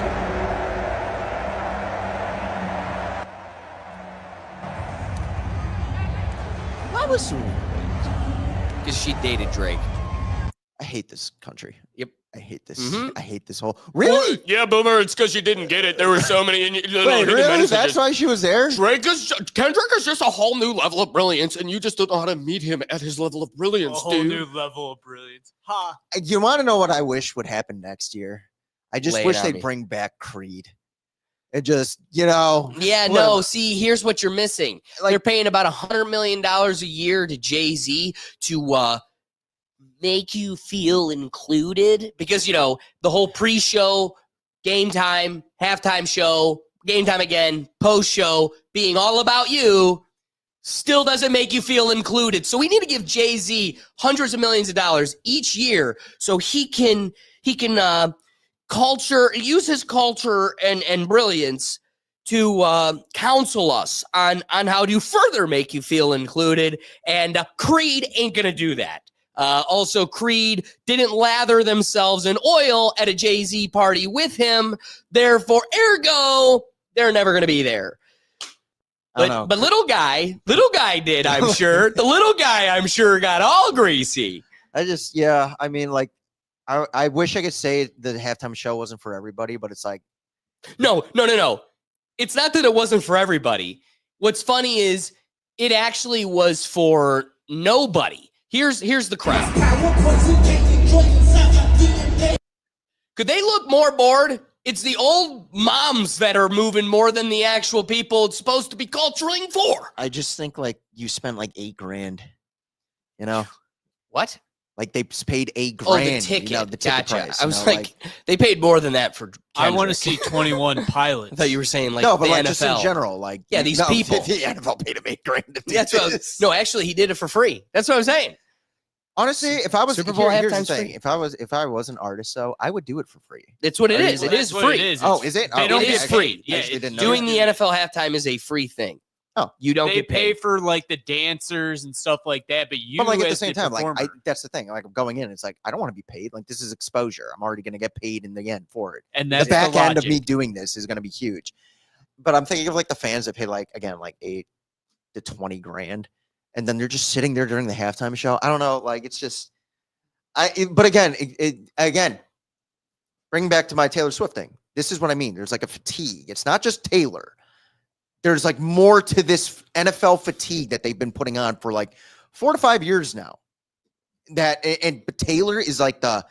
Why was because she dated Drake. I hate this country. Yep. I hate this. Mhm. I hate this whole. Really? Yeah, Boomer. It's because you didn't get it. There were so many. Wait, really? That's why she was there? Kendrick is just a whole new level of brilliance, and you just don't know how to meet him at his level of brilliance, A whole new level of brilliance. Ha! You want to know what I wish would happen next year? I just Lay it wish on they'd me. bring back Creed. It just, you know. Yeah, whatever. no. See, here's what you're missing. Like- They're paying about $100 million a year to Jay-Z to make you feel included, because the whole pre-show, game time, halftime show, game time again, post-show being all about you still doesn't make you feel included. So we need to give Jay-Z hundreds of millions of dollars each year so he can use his culture and brilliance to counsel us on how to further make you feel included. And Creed ain't gonna do that. Also, Creed didn't lather themselves in oil at a Jay-Z party with him. Therefore, ergo, they're never gonna be there. I don't know. But little guy did, I'm sure. The little guy, I'm sure, got all greasy. I mean, like, I wish I could say the halftime show wasn't for everybody, but it's like, No. It's not that it wasn't for everybody. What's funny is it actually was for nobody. Here's the crowd. Could they look more bored? It's the old moms that are moving more than the actual people it's supposed to be culturing for. I just think like you spent like $8,000, you know, What? like they paid $8,000. Oh, the ticket. The ticket Gotcha. price. I was like, they paid more than that for I want to Kendrick. see 21 Pilots. I thought you were saying like no, but the like NFL. just in general, like Yeah, these no, people. The NFL paid him $8,000 to do That's what I was, this. no, actually, he did it for free. That's what I'm saying. Honestly, if I was Super Bowl here's the halftime's thing. free. If I was an artist, though, I would do it for free. It's what it Are you is. It right? is That's what free. it is. Oh, is it? They Oh, don't it okay. is get free. paid. Yeah, Actually didn't know Doing that. the NFL halftime is a free thing. Oh. You don't They get pay paid. for like the dancers and stuff like that, but you But like at the as same time, like performer, that's the thing. Like I'm going in, it's like I don't want to be paid. Like this is exposure. I'm already going to get paid in the end for it. and The that's back end of logic. me doing this is going to be huge. But I'm thinking of like the fans that pay like again like $8,000 to $20,000, and then they're just sitting there during the halftime show. I don't know. Like it's just but again, bring back to my Taylor Swift thing. This is what I mean. There's like a fatigue. It's not just Taylor. There's like more to this NFL fatigue that they've been putting on for like 4 to 5 years now. But Taylor is like the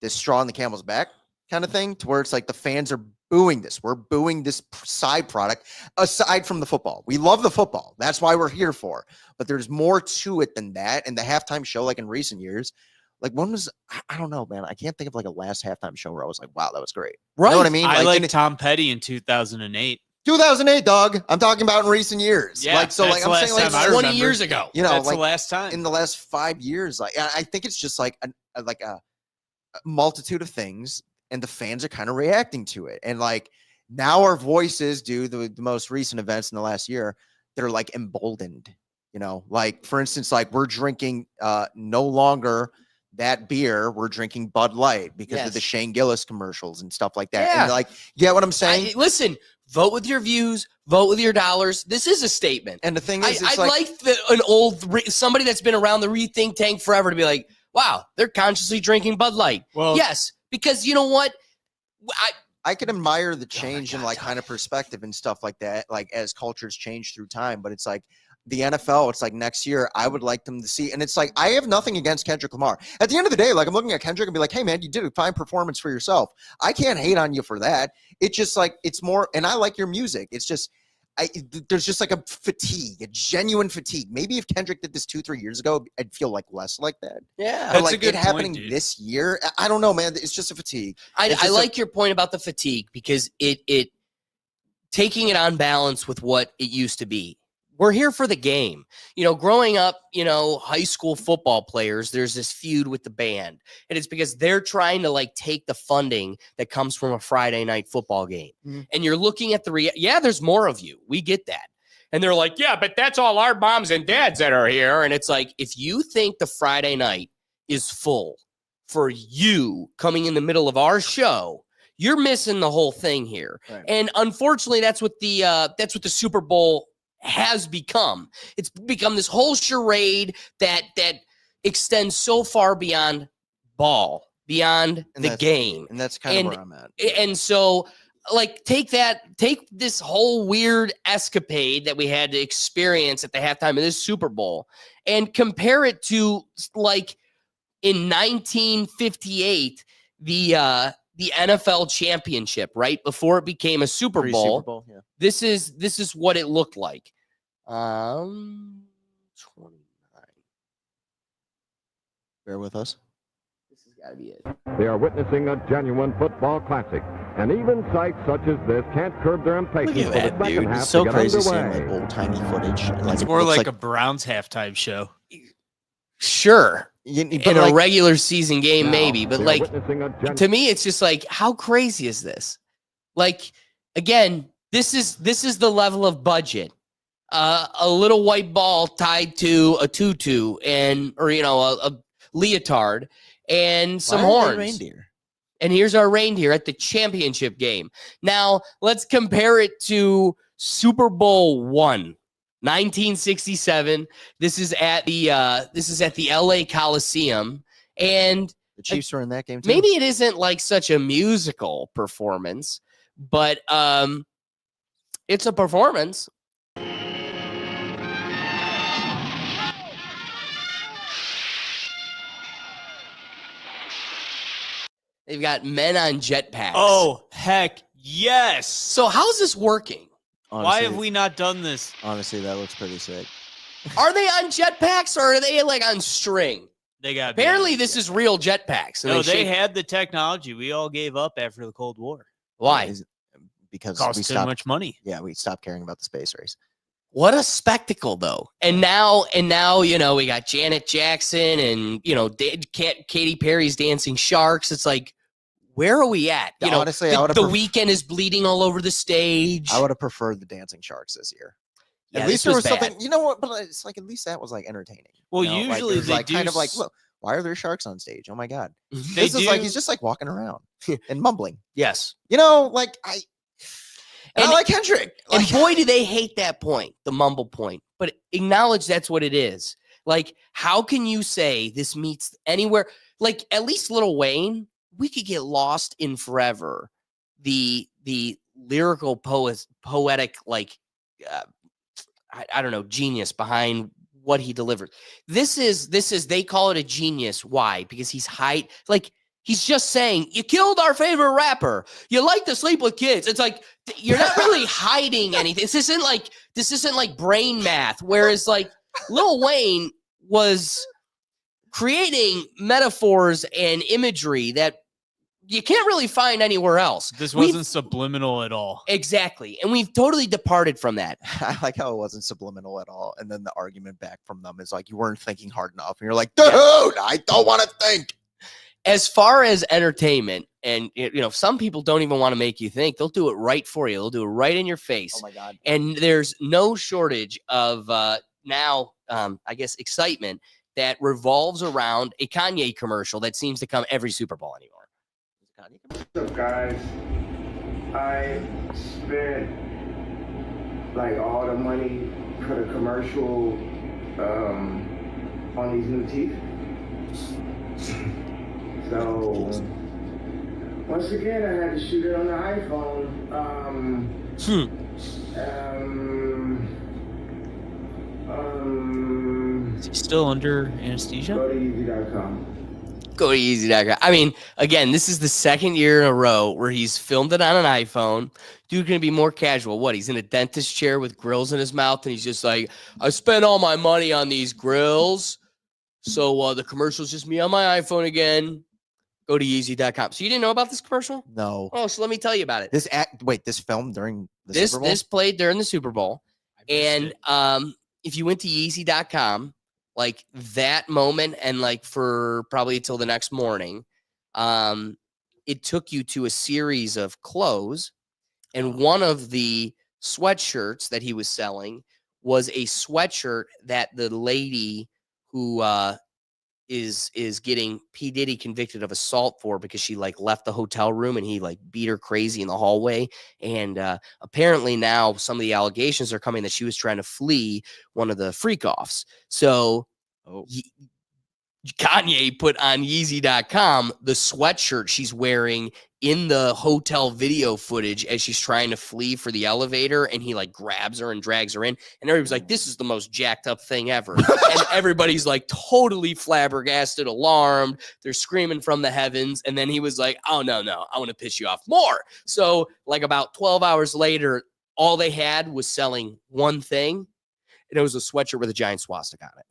straw in the camel's back kind of thing, to where it's like the fans are booing this. We're booing this side product aside from the football. We love the football. That's why we're here for. But there's more to it than that. And the halftime show, like in recent years, like when was I don't know, man. I can't think of like a last halftime show where I was like, wow, that was great. Right. You know what I mean? I like in Tom Petty in 2008. 2008, dog. I'm talking about in recent years. Yeah, like so, that's like the I'm last saying, like time I 20 remember. years ago. you know, That's like the last time. in the last 5 years. Like I think it's just like a multitude of things, and the fans are kind of reacting to it. And like now, our voices do the most recent events in the last year. They're like emboldened. You know, like for instance, like we're drinking no longer that beer. We're drinking Bud Light because of the Yes. Shane Gillis commercials and stuff like that. Yeah. And like, you get what I'm saying? Listen, vote with your views, vote with your dollars. This is a statement. And the thing I, is, it's I'd like somebody that's been around the Rethink Tank forever to be like, wow, they're consciously drinking Bud Light. Well, Yes, because you know what? I can admire the change in like kind of perspective and stuff like that, like as cultures change through time. But it's like the NFL, it's like next year, I would like them to see. And it's like, I have nothing against Kendrick Lamar. At the end of the day, like I'm looking at Kendrick and be like, hey man, you did a fine performance for yourself. I can't hate on you for that. It's just like, it's more, and I like your music. It's just, there's just like a fatigue, a genuine fatigue. Maybe if Kendrick did this 2-3 years ago, I'd feel like less like that. Yeah. But That's a like good it happening point, dude. this year, I don't know, man. It's just a fatigue. I It's just like your point about the fatigue because it taking it on balance with what it used to be. We're here for the game. You know, growing up, you know, high school football players, there's this feud with the band. And it's because they're trying to like take the funding that comes from a Friday night football game. Mhm. And you're looking at yeah, there's more of you. We get that. And they're like, yeah, but that's all our moms and dads that are here. And it's like, if you think the Friday night is full for you coming in the middle of our show, you're missing the whole thing here. Right. And unfortunately, that's what the Super Bowl has become. It's become this whole charade that extends so far beyond ball, beyond And the that's- game. And that's kind of And- where I'm at. And so, like, take this whole weird escapade that we had to experience at the halftime of this Super Bowl and compare it to, like, in 1958, the NFL championship, right before it became a Super Bowl. Pre-Super Bowl, yeah. This is what it looked like. 29. Bear with us. This has got to be it. They are witnessing a genuine football classic. And even sights such as this can't curb their impatience Look for at the that, second dude. half It's so to get crazy seeing underway. like old timey footage. And, like, It's it more looks like a Browns halftime show. Sure. but In a like, regular season game, Now, maybe, but they are like witnessing a to me, it's just like, how crazy is this? Like, again, this is the level of budget. A little white ball tied to a tutu or a leotard and some why are they horns. reindeer. And here's our reindeer at the championship game. Now let's compare it to Super Bowl I, 1967. This is at the LA Coliseum, and The Chiefs were in that game too. maybe it isn't like such a musical performance, but it's a performance. They've got men on jetpacks. Oh, heck yes. So how's this working? Why Honestly- have we not done this? Honestly, that looks pretty sick. Are they on jetpacks or are they like on string? They got Apparently, this is real jetpacks. and No, they shake- had the technology. We all gave up after the Cold War. Why? Is- Because Cost we too stopped. much money. Yeah, we stopped caring about the space race. What a spectacle, though. And now, we got Janet Jackson and Katy Perry's Dancing Sharks. It's like, where are we at? Yeah, honestly, I the, would've the pref- weekend is bleeding all over the stage. I would have preferred the Dancing Sharks this year. Yeah, At least this there was was something. bad. You know what? But it's like at least that was like entertaining. Well, you know? Like, it usually was, they like do kind of like, s- look, why are there sharks on stage? Oh my god! They This is like do- he's just like walking around and mumbling. Yes. You know, like I And- like Kendrick. And Like, boy, do they hate that point, the mumble point. But acknowledge that's what it is. Like, how can you say this meets anywhere? Like, at least Lil Wayne, we could get lost in forever. The lyrical poetic, like, I don't know, genius behind what he delivers. This is they call it a genius. Why? Because he's he's just saying, you killed our favorite rapper. You like to sleep with kids. It's like, you're not really hiding anything. This isn't like brain math. Whereas like Lil Wayne was creating metaphors and imagery that you can't really find anywhere else. This We've- wasn't subliminal at all. Exactly. And we've totally departed from that. I like how it wasn't subliminal at all. And then the argument back from them is like, you weren't thinking hard enough. And you're like, dude, I don't want to think. As far as entertainment, and some people don't even want to make you think. They'll do it right for you. They'll do it right in your face. Oh my God. And there's no shortage of now, I guess, excitement that revolves around a Kanye commercial that seems to come every Super Bowl anymore. What's up, guys? I spent like all the money for the commercial on these new teeth. So once again, I had to shoot it on the iPhone. Is he still under anesthesia? Go to easy.com. Go to easy.com. I mean, again, this is the second year in a row where he's filmed it on an iPhone. Dude gonna be more casual. What? He's in a dentist chair with grills in his mouth, and he's just like, I spent all my money on these grills. So the commercial's just me on my iPhone again. Go to easy.com. So you didn't know about this commercial? No. Oh, so let me tell you about it. This filmed during the This Super Bowl? this played during the Super Bowl. And if you went to easy.com, like that moment and like for probably until the next morning, it took you to a series of clothes. And one of the sweatshirts that he was selling was a sweatshirt that the lady who is getting P. Diddy convicted of assault for because she like left the hotel room and he like beat her crazy in the hallway. And apparently now some of the allegations are coming that she was trying to flee one of the freak offs. So Kanye put on Yeezy.com the sweatshirt she's wearing in the hotel video footage as she's trying to flee for the elevator, and he like grabs her and drags her in, and everybody's like, this is the most jacked up thing ever. And everybody's like totally flabbergasted, alarmed. They're screaming from the heavens. And then he was like, oh no, I want to piss you off more. So like about 12 hours later, all they had was selling one thing, and it was a sweatshirt with a giant swastika on it.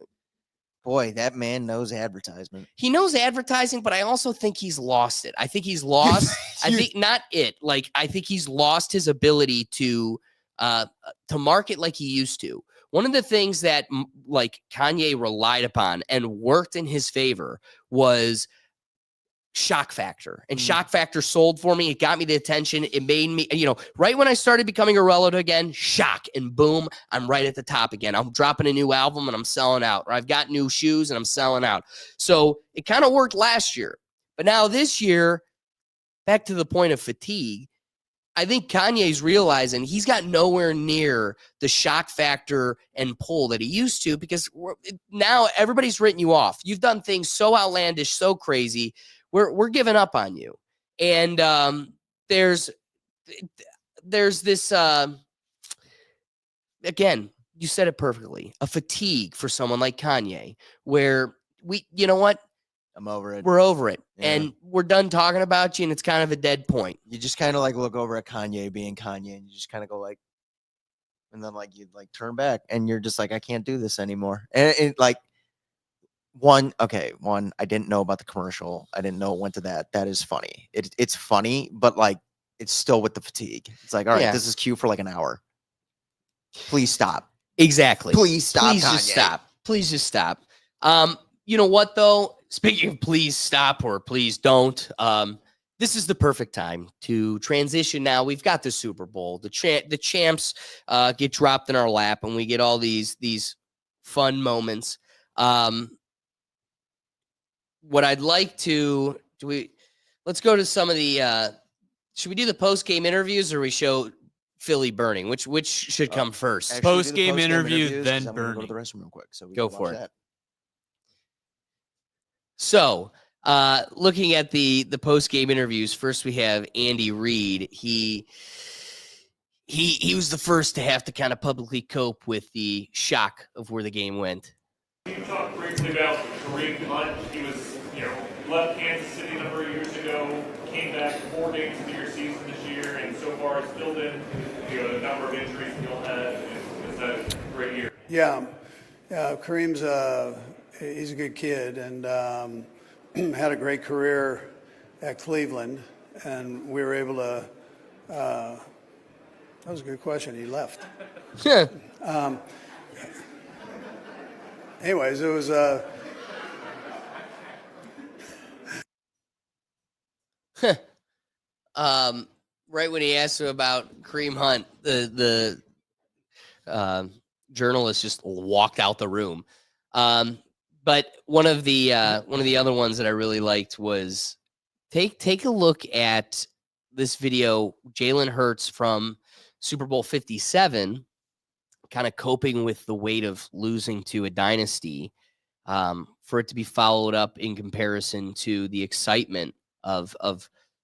Boy, that man knows advertisement. He knows advertising, but I also think he's lost it. I think he's lost. I think not it. Like, I think he's lost his ability to market like he used to. One of the things that like Kanye relied upon and worked in his favor was shock factor. And shock factor sold for me. It got me the attention. It made me, right when I started becoming irrelevant again, shock, and boom, I'm right at the top again. I'm dropping a new album and I'm selling out. Or I've got new shoes and I'm selling out. So it kind of worked last year. But now this year, back to the point of fatigue, I think Kanye's realizing he's got nowhere near the shock factor and pull that he used to, because now everybody's written you off. You've done things so outlandish, so crazy. We're giving up on you. And there's this, again, you said it perfectly, a fatigue for someone like Kanye, where you know what? I'm over it. We're over it. Yeah. And we're done talking about you, and it's kind of a dead point. You just kind of like look over at Kanye being Kanye, and you just kind of go like, and then like you like turn back, and you're just like, I can't do this anymore. And it like, one, I didn't know about the commercial. I didn't know it went to that. That is funny. It's funny, but like it's still with the fatigue. It's like, all right, this is cute for like an hour. Please stop. Exactly. Please stop. Please just stop. Please just stop. You know what though? Speaking of please stop or please don't, this is the perfect time to transition now. We've got the Super Bowl. The champs get dropped in our lap, and we get all these fun moments. What I'd like to let's go to some of the should we do the post-game interviews, or we show Philly burning? Which should come first? Post-game interview, then burning. Go to the restroom real quick. So we go can for watch it. that. So, looking at the post-game interviews, first we have Andy Reid. He was the first to have to kind of publicly cope with the shock of where the game went. Can you talk briefly about Kareem Hunt? He was, left Kansas City a number of years ago, came back 4 games into your season this year, and so far it's filled in, the number of injuries you'll have. It's a great year. Yeah, Kareem's he's a good kid, and had a great career at Cleveland, and we were able to. That was a good question. He left. Yeah. Anyways, it was. Right when he asked him about Kareem Hunt, the journalist just walked out the room. But one of the other ones that I really liked was take a look at this video. Jalen Hurts from Super Bowl 57, kind of coping with the weight of losing to a dynasty, for it to be followed up in comparison to the excitement of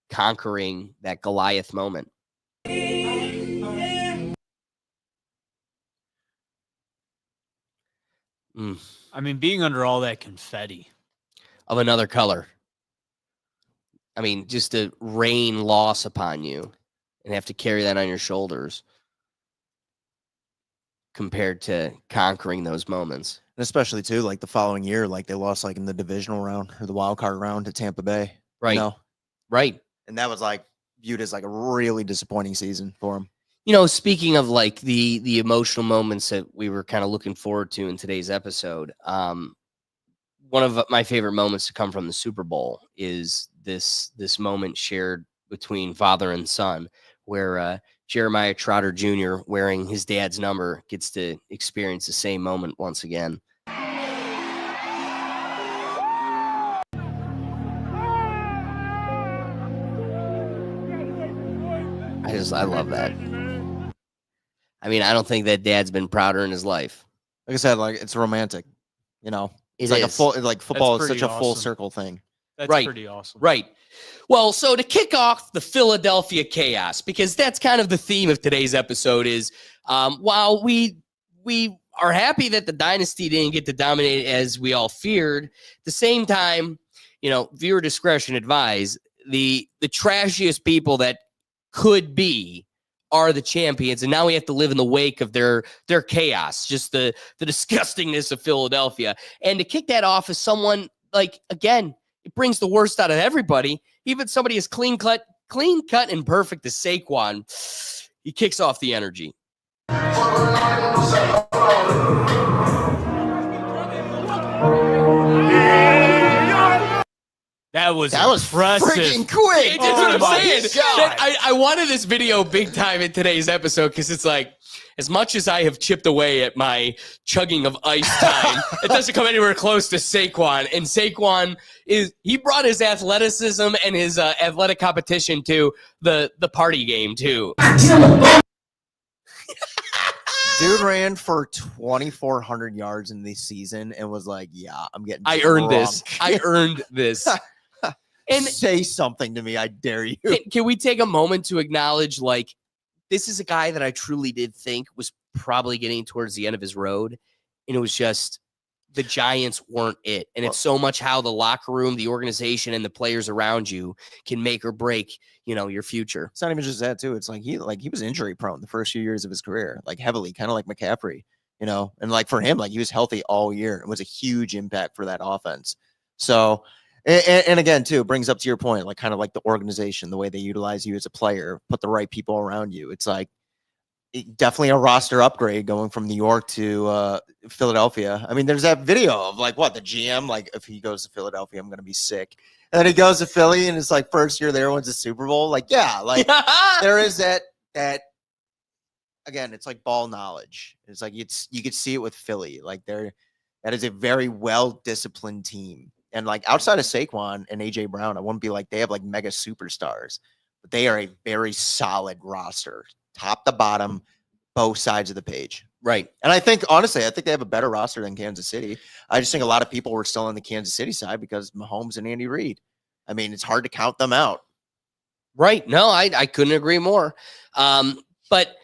conquering that Goliath moment. I mean, being under all that confetti of another color. I mean, just to rain loss upon you and have to carry that on your shoulders compared to conquering those moments. And especially too, like the following year, like they lost like in the divisional round or the wild card round to Tampa Bay. Right. Right. And that was like viewed as like a really disappointing season for him. Speaking of like the emotional moments that we were kind of looking forward to in today's episode, one of my favorite moments to come from the Super Bowl is this moment shared between father and son, where Jeremiah Trotter Jr., wearing his dad's number, gets to experience the same moment once again. I love that. I mean, I don't think that dad's been prouder in his life. Like I said, like it's romantic, It's like a is. full, like football is pretty such a full awesome. circle thing. That's Right. pretty awesome. Right. Well, so to kick off the Philadelphia chaos, because that's kind of the theme of today's episode is, while we are happy that the dynasty didn't get to dominate as we all feared, at the same time, viewer discretion advised, the trashiest people that could be are the champions, and now we have to live in the wake of their chaos, just the disgustingness of Philadelphia. And to kick that off as someone like, again, it brings the worst out of everybody. Even somebody as clean cut and perfect as Saquon, he kicks off the energy. That was impressive. Freaking quick. That's what I'm my saying. God. I wanted this video big time in today's episode because it's like, as much as I have chipped away at my chugging of ice time, it doesn't come anywhere close to Saquon. And Saquon he brought his athleticism and his athletic competition to the party game too. Dude ran for 2,400 yards in this season and was like, "Yeah, I'm getting. I earned this. I earned this." And say something to me, I dare you. Can we take a moment to acknowledge, like, this is a guy that I truly did think was probably getting towards the end of his road, and it was just the Giants weren't it. And it's so much how the locker room, the organization, and the players around you can make or break, your future. It's not even just that too. It's like he was injury prone the first few years of his career, like heavily, kind of like McCaffrey, and like for him, like he was healthy all year. It was a huge impact for that offense. So, and again, too, it brings up to your point, like kind of like the organization, the way they utilize you as a player, put the right people around you. It's like definitely a roster upgrade going from New York to Philadelphia. I mean, there's that video of like the GM, like if he goes to Philadelphia, I'm going to be sick. And then he goes to Philly and it's like first year there wins a Super Bowl. Like, yeah, like there is that again, it's like ball knowledge. It's like you could see it with Philly. Like that is a very well-disciplined team. And like outside of Saquon and AJ Brown, I wouldn't be like they have like mega superstars, but they are a very solid roster, top to bottom, both sides of the page. Right. And I think, honestly, they have a better roster than Kansas City. I just think a lot of people were still on the Kansas City side because Mahomes and Andy Reid. I mean, it's hard to count them out. Right. No, I couldn't agree more. But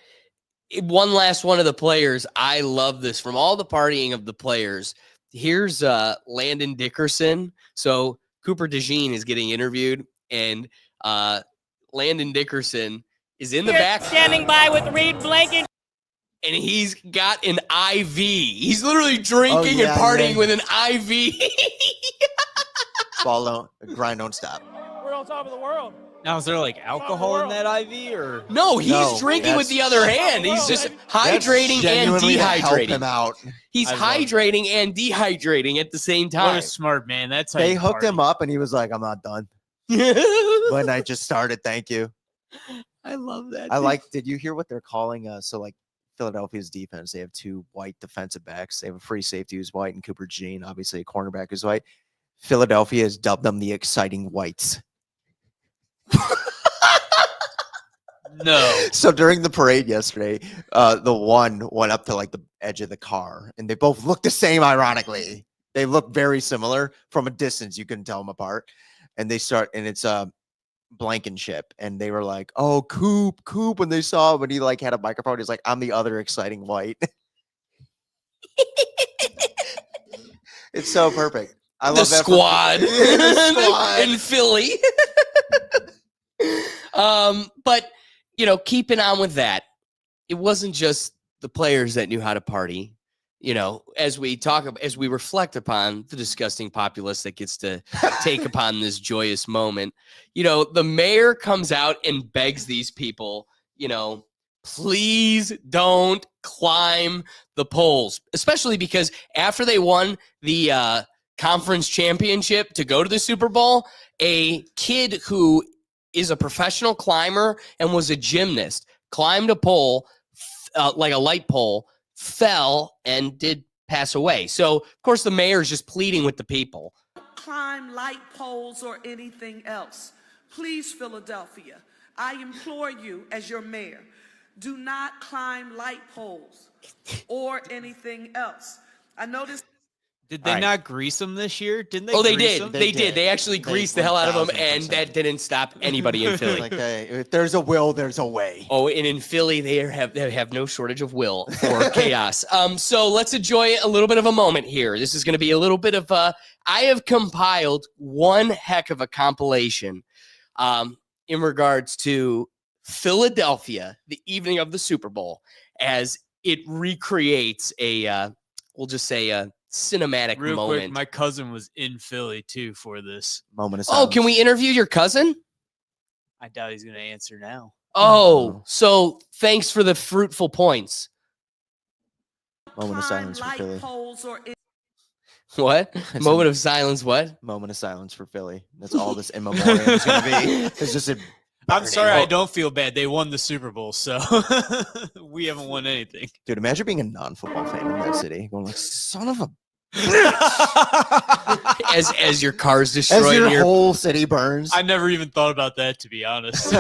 one last one of the players, I love this. From all the partying of the players, here's Landon Dickerson. So Cooper DeJean is getting interviewed, and Landon Dickerson is in the back. Standing by with Reed Blanket. And he's got an IV. He's literally drinking and partying with an IV. Ball don't, grind don't stop. We're on top of the world. Now, is there like alcohol in that IV or? No, he's drinking with the other hand. He's just hydrating and dehydrating. Him out. He's hydrating and dehydrating at the same time. What a smart man. That's how they you hooked party. him up, and he was like, "I'm not done." When I just started, thank you. I love that. Did you hear what they're calling? So like Philadelphia's defense, they have two white defensive backs. They have a free safety who's white and Cooper DeJean, obviously a cornerback who's white. Philadelphia has dubbed them the exciting whites. No. So during the parade yesterday, the one went up to like the edge of the car, and they both look the same. Ironically, they look very similar from a distance. You couldn't tell them apart. And they start, and it's Blankenship, and they were like, "Oh, Coop!" When they saw him, when he like had a microphone, he's like, "I'm the other exciting white." It's so perfect. I love the that squad. The squad in Philly. But keeping on with that, it wasn't just the players that knew how to party. As we reflect upon the disgusting populace that gets to take upon this joyous moment, the mayor comes out and begs these people, please don't climb the poles, especially because after they won the conference championship to go to the Super Bowl, a kid who is a professional climber and was a gymnast climbed a pole, like a light pole, fell and did pass away. So, of course, the mayor's just pleading with the people. Climb light poles or anything else. Please, Philadelphia, I implore you as your mayor, do not climb light poles or anything else. I noticed. Did they not grease them this year? Didn't they? Oh, they grease did. them? They did. They actually greased the hell out of them, and that didn't stop anybody in Philly. Like, hey, if there's a will, there's a way. Oh, and in Philly, they have no shortage of will for chaos. So let's enjoy a little bit of a moment here. This is going to be a little bit of I have compiled one heck of a compilation in regards to Philadelphia, the evening of the Super Bowl, as it recreates we'll just say a cinematic Real moment. quick, my cousin was in Philly too for this Moment of Oh, silence. can we interview your cousin? I doubt he's going to answer now. Oh, so thanks for the fruitful points. Moment of silence for Philly. What? Moment of silence, what? Moment of silence for Philly. That's all this in memoriam is going to be. It's just a I'm sorry, I don't feel bad. They won the Super Bowl, so we haven't won anything. Dude, imagine being a non-football fan in that city. Going like, son of a as your car's destroyed. As your and whole city burns. I never even thought about that, to be honest.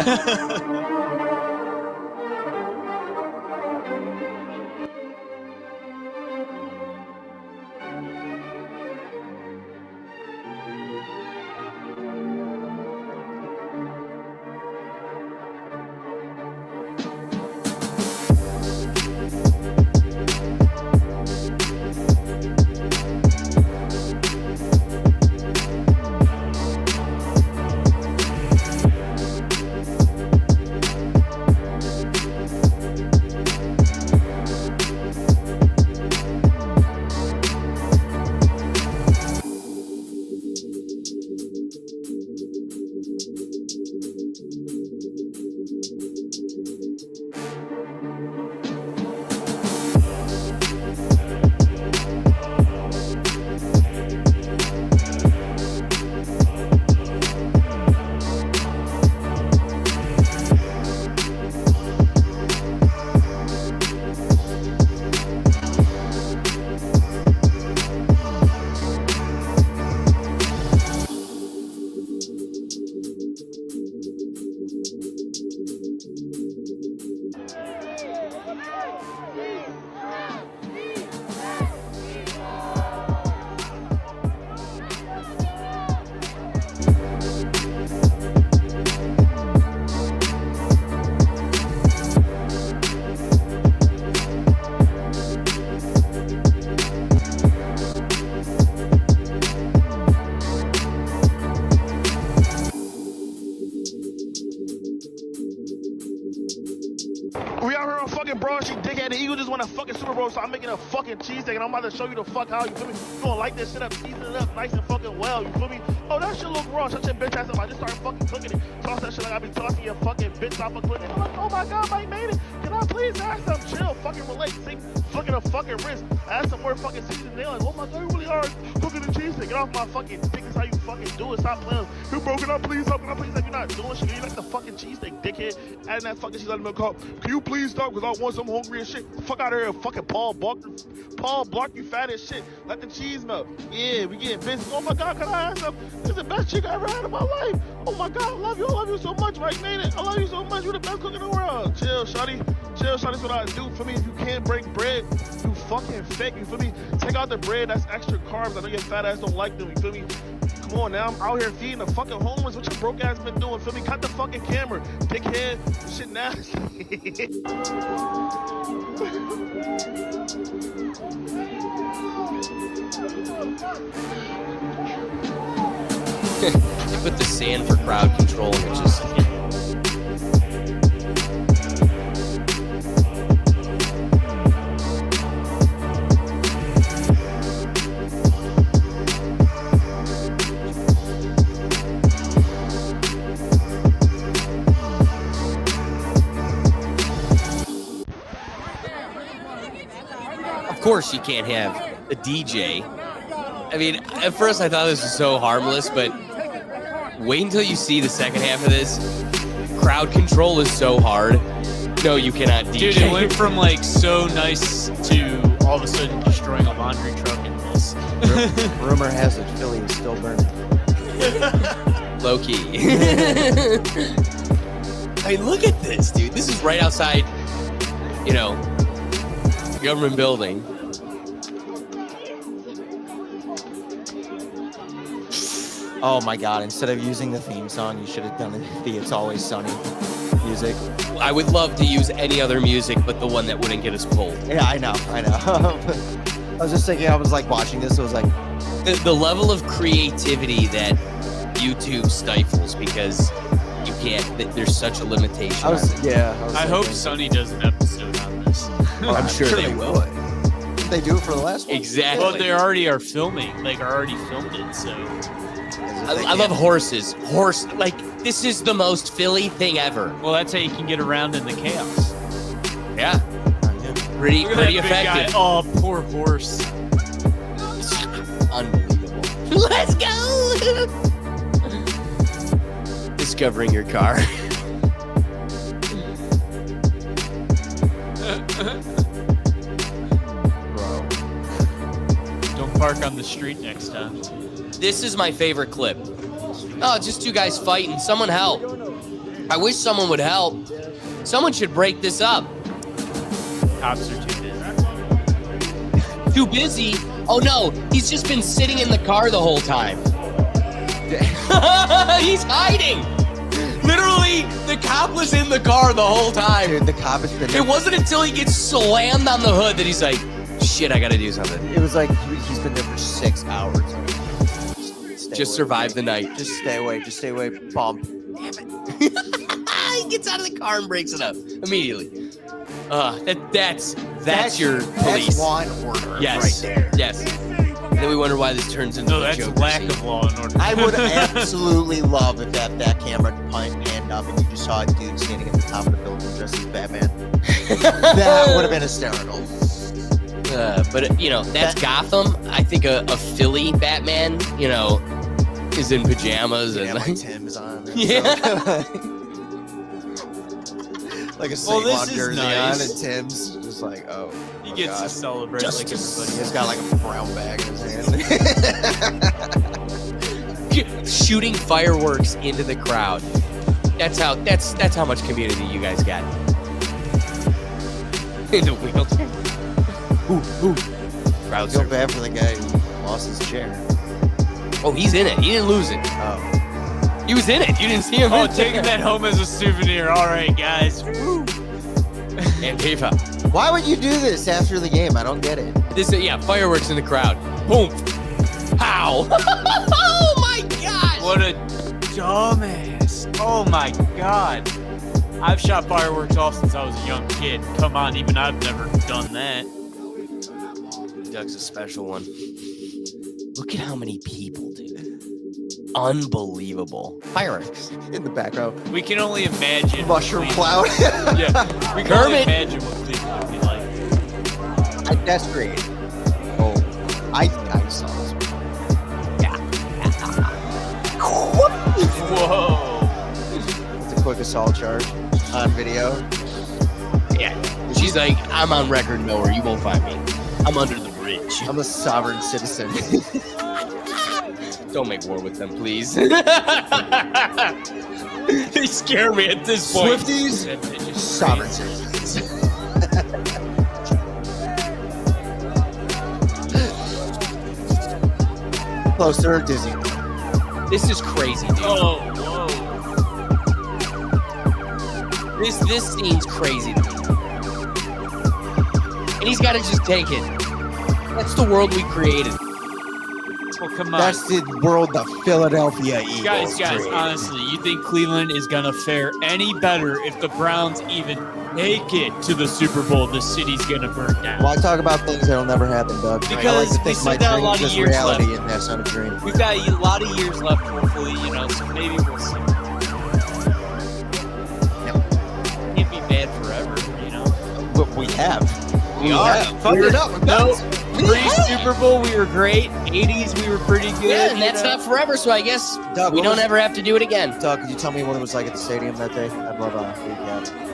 We out here on fucking Broad Street, dickhead. The Eagles just won a fucking Super Bowl, so I'm making a fucking cheesesteak, and I'm about to show you the fuck how, you feel me? You gonna light this shit up, season it up nice and fucking well, you feel me? Oh, that shit look raw. Shut your bitch ass up. I just started fucking cooking it. Toss that shit like I be tossing your fucking bitch off of cooking. I'm like, oh my god, Mike made it. Can I please ask some chill? Fucking relate. Sing, flicking a fucking wrist. Add some more fucking seasoning. They're like, oh my god, you really are cooking the cheesesteak. Get off my fucking dick. That's how you fucking do it. Stop playing. You broken up, please stop. Can I please? Like, you're not doing shit. You like the fucking cheesesteak, dickhead. Adding that fucking cheese on the milk cup. Can you please stop? Because I want some hungry as shit. Fuck out of here, fucking Paul Block, you fat as shit. Let the cheese melt. Yeah, we getting busy. Oh my god, can I ask some? This is the best chick I ever had in my life. Oh my god, I love you so much, Mike made it. I love you so much. You're the best cook in the world. Chill, shawty. Chill, shawty. That's what I do. For me, if you can't break bread, you fucking fake. You feel me? Take out the bread. That's extra carbs. I know your fat ass don't like them. You feel me? Come on now, I'm out here feeding the fucking homeless. What your broke ass been doing? Feel me? Cut the fucking camera, dickhead. This shit nasty. Put the sand for crowd control, and it's just. Of course, you can't have a DJ. I mean, at first I thought this was so harmless, but wait until you see the second half of this. Crowd control is so hard. No, you cannot DJ. Dude, it went from like so nice to all of a sudden destroying a laundry truck in this. Rumor has it Philly is still burning. Low key. I mean, look at this, dude. This is right outside, government building. Oh my God! Instead of using the theme song, you should have done the "It's Always Sunny" music. I would love to use any other music, but the one that wouldn't get us pulled. Yeah, I know. I was just thinking. I was like watching this. It was like the level of creativity that YouTube stifles because you can't. There's such a limitation. I hope Sonny does an episode on this. I'm sure they will. They do it for the last one. Exactly. Well, they already are filming. Like, already filmed it. So I love horses. This is the most Philly thing ever. Well, that's how you can get around in the chaos. Yeah. Pretty Look at that big effective. guy. Oh, poor horse. Unbelievable. Let's go. Discovering your car. Bro. Don't park on the street next time. This is my favorite clip. Oh, it's just two guys fighting. Someone help. I wish someone would help. Someone should break this up. Cops are too busy. Too busy? Oh no, he's just been sitting in the car the whole time. He's hiding. Literally, the cop was in the car the whole time. Dude, the cop has been there. It wasn't until he gets slammed on the hood that he's like, shit, I gotta do something. It was like he's been there for 6 hours. Just survive the night. Just stay away. Just stay away. Bump. Damn it. He gets out of the car and breaks it up immediately. That's your police. That's law and order Yes. right there. Yes. And then we wonder why this turns into No, a that's joke. lack of law and order. I would absolutely love if that camera panned up and you just saw a dude standing at the top of the building dressed as Batman. That would have been hysterical. But that's Gotham. I think a Philly Batman, is in pajamas and like Tim's on. Yeah. Like a Well, Saint this Laurent is jersey nice. on and Tim's just like, oh. He gets to celebrate like everybody. He's got like a brown bag in his hand. shooting fireworks into the crowd. That's how much community you guys got. In the wheelchair. Crowd I feel surf. bad for the guy who lost his chair. Oh, he's in it. He didn't lose it. Oh. He was in it. You didn't see him. Oh, taking that home as a souvenir. All right, guys. Woo. Antifa. Why would you do this after the game? I don't get it. Fireworks in the crowd. Boom. How? Oh my God. What a dumbass. Oh my God. I've shot fireworks off since I was a young kid. Come on, even I've never done that. Doug's a special one. Look at how many people, dude. Unbelievable. Fireworks. In the back row. We can only imagine. Mushroom Cleveland- cloud. Yeah, we can only imagine what Cleveland would be like. That's great. Oh, I saw this one. Yeah. Whoa. It's a quick assault charge on video. Yeah. She's like, I'm on record nowhere. You won't find me. I'm under the bridge. I'm a sovereign citizen. Don't make war with them, please. They scare me at this point. Swifties, sovereign citizens. Closer, Disney. This is crazy, dude. Oh, whoa. This scene's crazy to me. And he's got to just take it. That's the world we created. Well, come on. That's the world the Philadelphia Eagles Guys, created. honestly, you think Cleveland is going to fare any better if the Browns even make it to the Super Bowl? The city's going to burn down. Why talk about things that'll never happen, Doug? Because I like to we think still my got a dream lot is of just years reality, left. and that's not a dream. We've got a lot of years left, hopefully, so maybe we'll see. Can't be bad forever, But we have. We are. Fuck it up. No, pre-Super Bowl, we were great. 80s, we were pretty good. Yeah, and that's not forever, so I guess Doug, we what don't was- ever have to do it again. Doug, could you tell me what it was like at the stadium that day? I'd love a recap.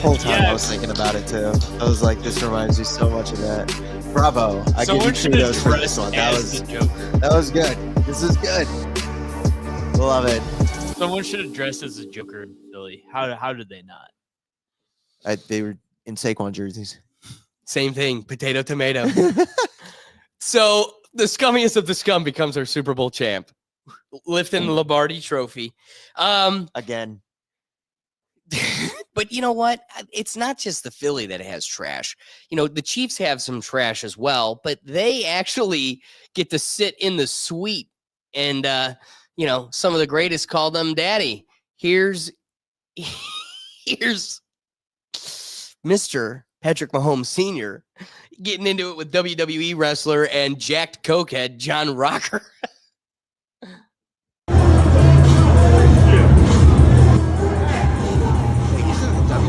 Whole time I was thinking about it too. I was like, this reminds me so much of that. Bravo. I give you kudos for this one. That was good. This is good. Love it. Someone should have dressed as a Joker in Philly. How did they not? They were in Saquon jerseys. Same thing, potato, tomato. So the scummiest of the scum becomes our Super Bowl champ, lifting the Lombardi trophy. Again. But you know what? It's not just the Philly that has trash. You know, the Chiefs have some trash as well, but they actually get to sit in the suite. And, you know, some of the greatest call them daddy. Here's Mr. Patrick Mahomes Sr. getting into it with WWE wrestler and jacked cokehead John Rocker.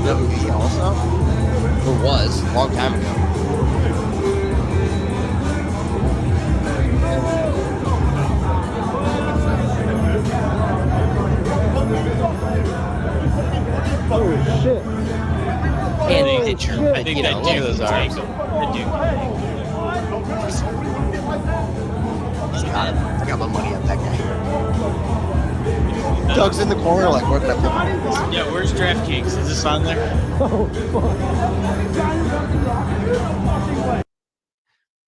WWE also? Or was, a long time ago. Oh, shit. And a pitcher. I think You know, that look at Duke those can arms. take him. That Duke can I got my money on that guy. Doug's in the corner, like, where can I put my money? Yeah, where's DraftKings? Is this on there?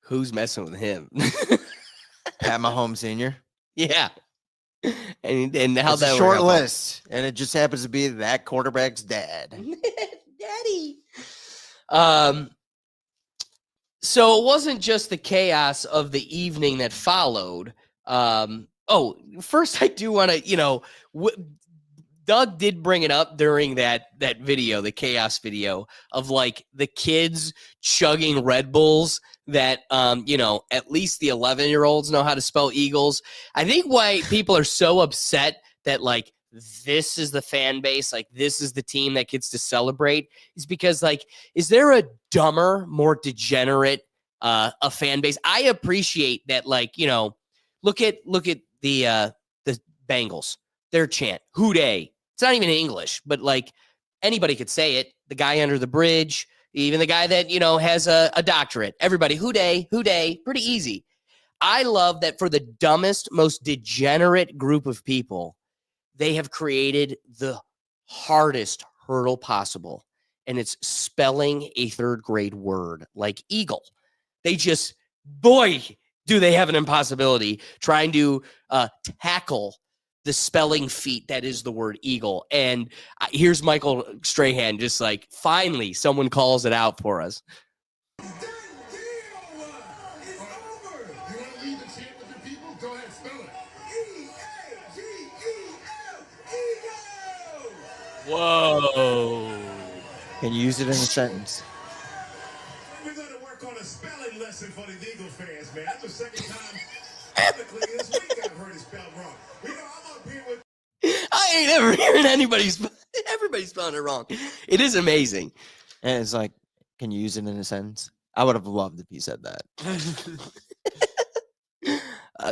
Who's messing with him? Pat Mahomes Sr. Yeah. And how'd It's a that short work out? list, and it just happens to be that quarterback's dad. Daddy. So it wasn't just the chaos of the evening that followed. First I do want to, you know, Doug did bring it up during that video, the chaos video of like the kids chugging Red Bulls that, you know, at least the 11-year-olds know how to spell Eagles. I think why people are so upset that like this is the fan base, like this is the team that gets to celebrate, is because like, is there a dumber, more degenerate a fan base? I appreciate that, like, you know, look at the Bengals, their chant, "Hooday." It's not even in English, but like anybody could say it. The guy under the bridge, even the guy that, you know, has a doctorate, everybody, "Hooday, hooday," pretty easy. I love that for the dumbest, most degenerate group of people, they have created the hardest hurdle possible, and it's spelling a third grade word like eagle. They just, boy, do they have an impossibility trying to tackle the spelling feat that is the word eagle. And here's Michael Strahan just like, finally, someone calls it out for us. Whoa. Can you use it in a sentence? We're going to work on a spelling lesson for the Eagles fans, man. That's the second time publicly this week I've heard it spelled wrong. You know, I'm up here with... I ain't ever hearing everybody spelling it wrong. It is amazing. And it's like, can you use it in a sentence? I would have loved if he said that.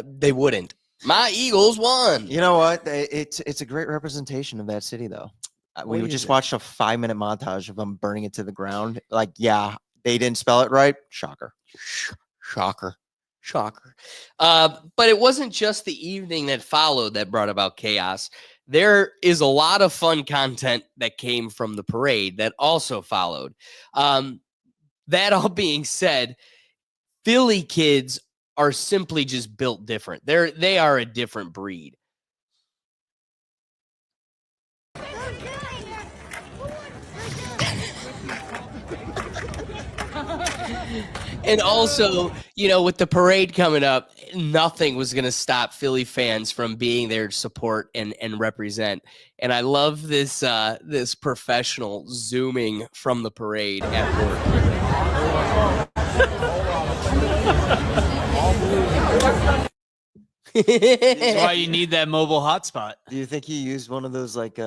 They wouldn't. My Eagles won. You know what? It's a great representation of that city, though. We just watched a 5-minute montage of them burning it to the ground. Like, yeah, they didn't spell it right. Shocker. Shocker. But it wasn't just the evening that followed that brought about chaos. There is a lot of fun content that came from the parade that also followed. That all being said, Philly kids are simply just built different. They are a different breed. And also, you know, with the parade coming up, nothing was going to stop Philly fans from being there to support and represent. And I love this this professional zooming from the parade at work. That's why you need that mobile hotspot. Do you think he used one of those like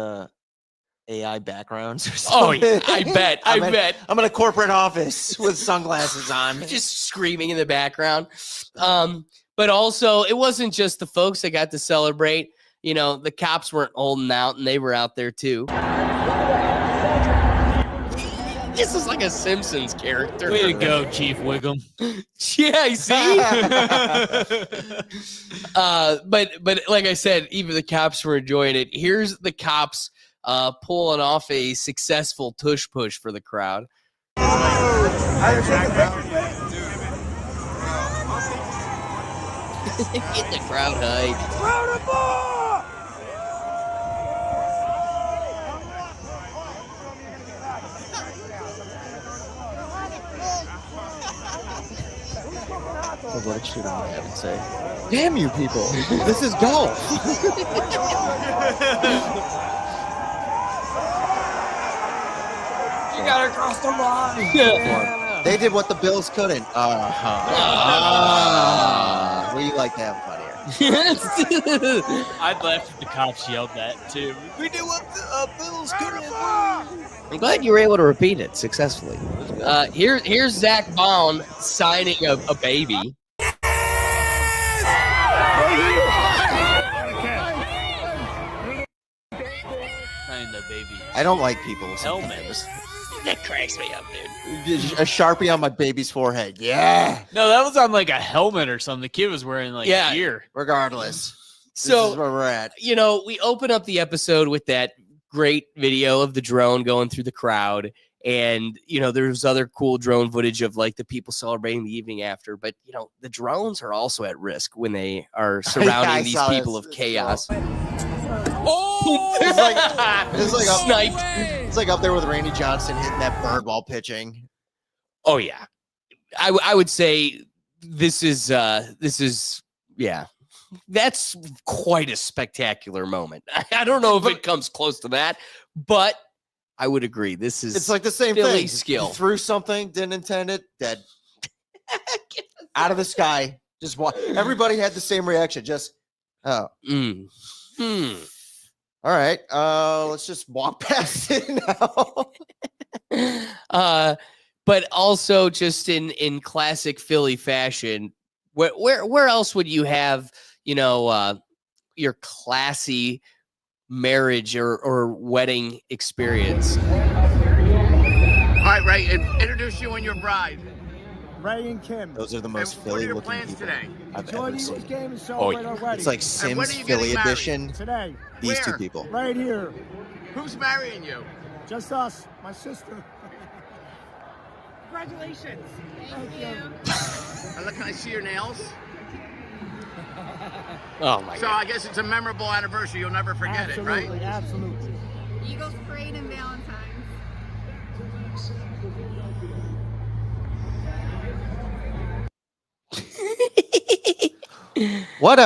AI backgrounds or Oh, something? yeah, I bet. I bet. I'm in a corporate office with sunglasses on. Just screaming in the background. But also, it wasn't just the folks that got to celebrate. You know, the cops weren't holding out, and they were out there too. This is like a Simpsons character. Way to go, Chief Wiggum. Yeah, you see? But like I said, even the cops were enjoying it. Here's the cops pulling off a successful tush push for the crowd. Get the crowd hyped. What should I have and say? Damn you people! This is golf. You gotta cross the line. Yeah. They did what the Bills couldn't. We like to have fun here. I'd laugh if the cops yelled that too. We did what the Bills couldn't. I'm glad you were able to repeat it successfully. Here's Zach Bond signing a baby. I don't like people. Helmets. That cracks me up, dude. A Sharpie on my baby's forehead. Yeah. No, that was on like a helmet or something. The kid was wearing like gear. Regardless. So this is where we're at. You know, we open up the episode with that great video of the drone going through the crowd. And, you know, there's other cool drone footage of like the people celebrating the evening after. But, you know, the drones are also at risk when they are surrounding these people of chaos. Oh! It's like sniped. It's like up there with Randy Johnson hitting that bird while pitching. Oh, yeah. I would say this is yeah. That's quite a spectacular moment. I don't know if it comes close to that, but I would agree. This is It's like the same Philly thing. skill. You threw something, didn't intend it, dead. Out of the sky. Just everybody had the same reaction. Just All right. Let's just walk past it now. But also just in classic Philly fashion, where else would you have, you know, your classy marriage or wedding experience? All right, Ray, introduce you and your bride. Ray and Kim. Those are the most What are Philly your looking plans people today? I've Enjoy ever the Eagles seen. game and celebrate our wedding. It's like And when Sims are you getting Philly married? edition. Today, These two Where? people. right here. Who's marrying you? Just us, my sister. Congratulations. Thank you. Can I see your nails? Oh my So I guess it's a memorable anniversary. You'll never forget it, right? Absolutely, absolutely. Eagles parade and Valentine's. What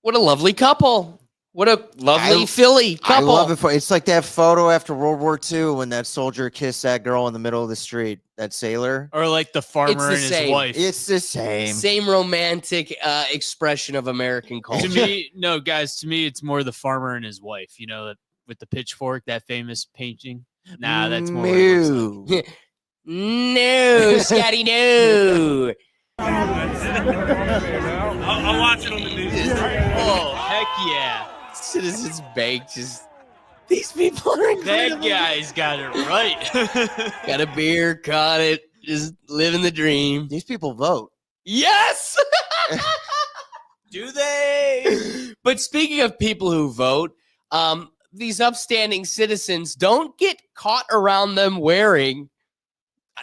What a lovely couple. What a lovely I- Philly I couple. love it. It's like that photo after World War II when that soldier kissed that girl in the middle of the street, that sailor. Or like the farmer and his same. wife. It's the same. Same romantic expression of American culture. To me, no, guys, to me, it's more the farmer and his wife, you know, with the pitchfork, that famous painting. Nah, that's more. what it looks like. No, Scotty, no. I'm watching on the news. Oh, heck yeah. Citizens Bank, just these people are That incredible. guy's got it right. Got a beer, caught it, just living the dream. These people vote. Yes. Do they? But speaking of people who vote, these upstanding citizens don't get caught around them wearing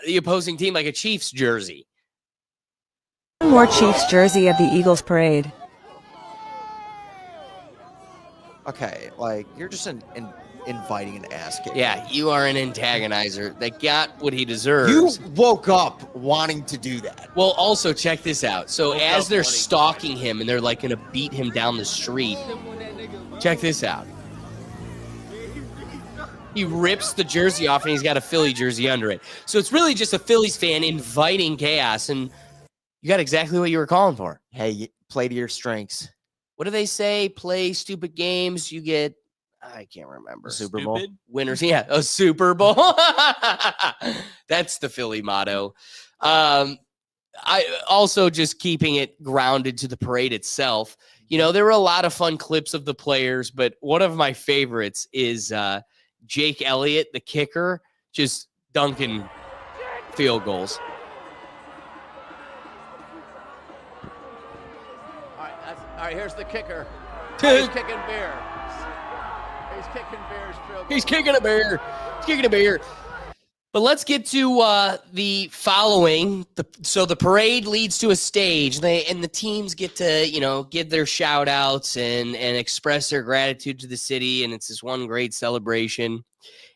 the opposing team like a Chiefs jersey. More Chiefs jersey of the Eagles parade. Okay, like you're just inviting an ass kick. Yeah, you are an antagonizer that got what he deserves. You woke up wanting to do that. Well, also check this out. So as they're stalking him and they're like going to beat him down the street, check this out. He rips the jersey off and he's got a Philly jersey under it. So it's really just a Phillies fan inviting chaos, and you got exactly what you were calling for. Hey, play to your strengths. What do they say? Play stupid games, you get, I can't remember. Super Bowl. Winners. Yeah, a Super Bowl. That's the Philly motto. I also just keeping it grounded to the parade itself. You know, there were a lot of fun clips of the players, but one of my favorites is Jake Elliott, the kicker, just dunking field goals. All right, here's the kicker. He's kicking beer. He's kicking beer's field goal. He's kicking a beer. He's kicking a beer. But let's get to the following. So the parade leads to a stage, and the teams get to, give their shout outs and express their gratitude to the city. And it's this one great celebration.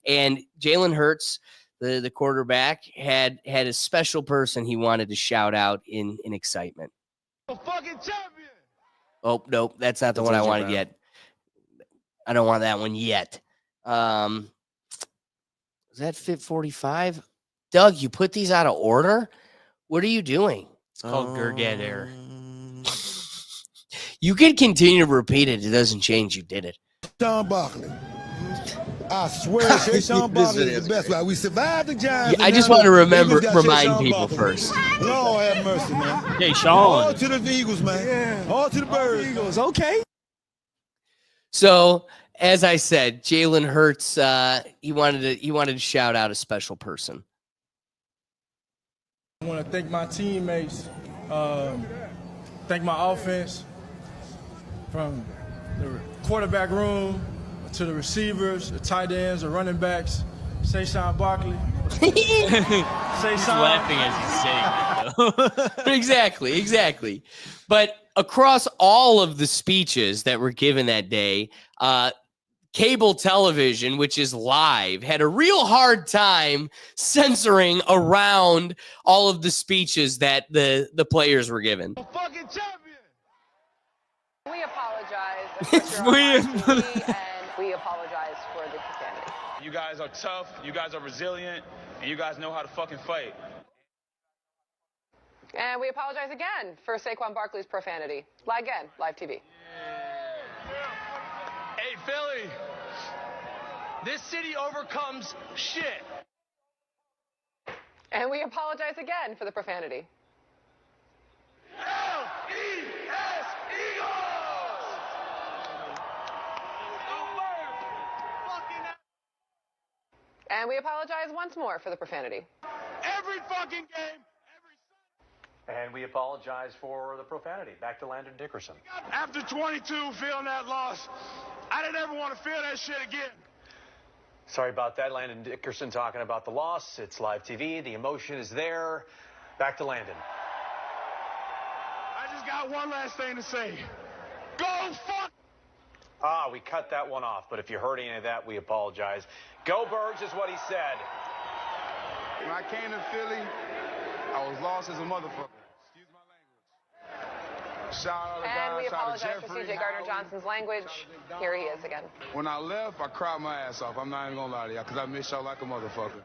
And Jalen Hurts, the quarterback, had a special person he wanted to shout out in excitement. Fucking champion. Oh, nope, that's not the one I wanted yet. I don't want that one yet. Is that Fit 45? Doug, you put these out of order? What are you doing? It's called Gergader. You can continue to repeat it. It doesn't change. You did it. Sean Barkley. I swear, Sean Barkley is the best. Right? We survived the Giants. Yeah, I just want to remind people first. Lord have mercy, man. Hey, Sean. All to the Eagles, man. All to the Birds. Eagles, okay. So, as I said, Jalen Hurts, he wanted to shout out a special person. I want to thank my teammates, thank my offense, from the quarterback room to the receivers, the tight ends, the running backs. Say Sean Barkley. He's laughing as he's saying it, though. Exactly. But across all of the speeches that were given that day, cable television, which is live, had a real hard time censoring around all of the speeches that the players were given. Fucking champion. We apologize. And we apologize for the profanity. You guys are tough, you guys are resilient, and you guys know how to fucking fight. And we apologize again for Saquon Barkley's profanity. Live TV. Hey, Philly, this city overcomes shit. And we apologize again for the profanity. L-E-S, Eagles! And we apologize once more for the profanity. Every fucking game. And we apologize for the profanity. Back to Landon Dickerson. After 22 feeling that loss, I didn't ever want to feel that shit again. Sorry about that. Landon Dickerson talking about the loss. It's live TV. The emotion is there. Back to Landon. I just got one last thing to say. Go fuck! We cut that one off, but if you heard any of that, we apologize. Go Birds is what he said. When I came to Philly, I was lost as a motherfucker. Excuse my language. Shout out to And we shout out to apologize for Jeffrey, C.J. Gardner-Johnson's language. Here he is again. When I left, I cried my ass off. I'm not even gonna lie to y'all, because I miss y'all like a motherfucker.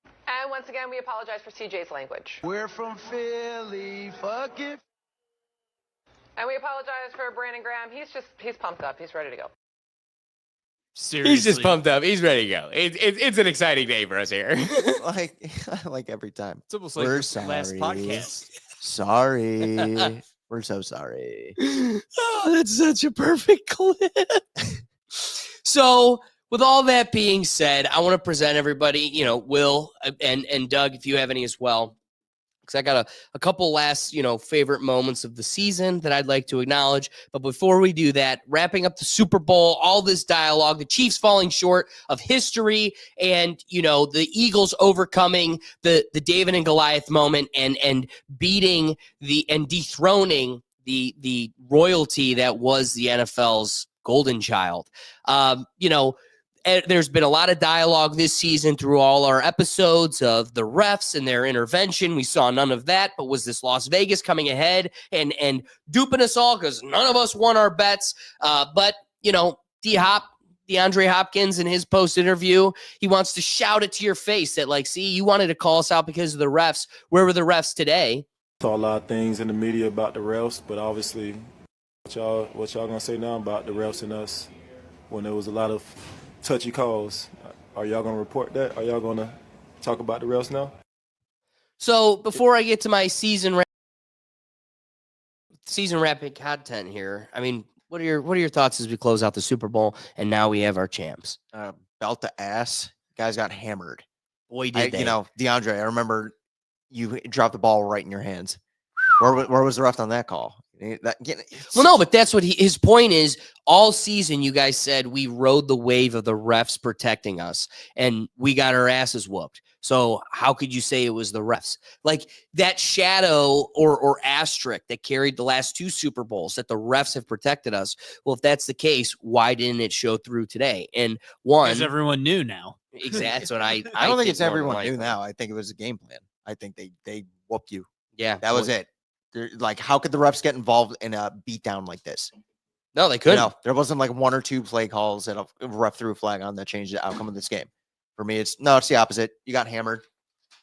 And once again, we apologize for C.J.'s language. We're from Philly, fucking. And we apologize for Brandon Graham. He's pumped up. He's ready to go. Seriously. He's just pumped up. He's ready to go. It's an exciting day for us here. like every time. It's almost like We're the last podcast. Sorry. We're so sorry. Oh, that's such a perfect clip. So, with all that being said, I want to present everybody, Will and Doug, if you have any as well. Because I got a couple last, favorite moments of the season that I'd like to acknowledge. But before we do that, wrapping up the Super Bowl, all this dialogue, the Chiefs falling short of history, and the Eagles overcoming the David and Goliath moment and beating and dethroning the royalty that was the NFL's golden child. There's been a lot of dialogue this season through all our episodes of the refs and their intervention. We saw none of that, but was this Las Vegas coming ahead and duping us all because none of us won our bets? But DeAndre Hopkins in his post interview, he wants to shout it to your face that see, you wanted to call us out because of the refs. Where were the refs today? Saw a lot of things in the media about the refs, but obviously, what y'all gonna say now about the refs and us when there was a lot of touchy calls? Are y'all going to report that? Are y'all going to talk about the refs now? So before I get to my season wrapping content here, I mean, what are your thoughts as we close out the Super Bowl and now we have our champs? Belt to ass. Guys got hammered. Boy, did they. You know, DeAndre, I remember you dropped the ball right in your hands. Where was the ref on that call? Well, no, but that's what his point is. All season, you guys said we rode the wave of the refs protecting us, and we got our asses whooped. So how could you say it was the refs? Like that shadow or asterisk that carried the last 2 Super Bowls that the refs have protected us. Well, if that's the case, why didn't it show through today? And Because everyone knew now. Exactly. That's what I don't think it's more everyone than knew likely. now. I think it was a game plan. I think they whooped you. Yeah, That was it. Like, how could the refs get involved in a beatdown like this? No, they couldn't. No, there wasn't like 1 or 2 play calls that a ref threw a flag on that changed the outcome of this game. For me, it's the opposite. You got hammered.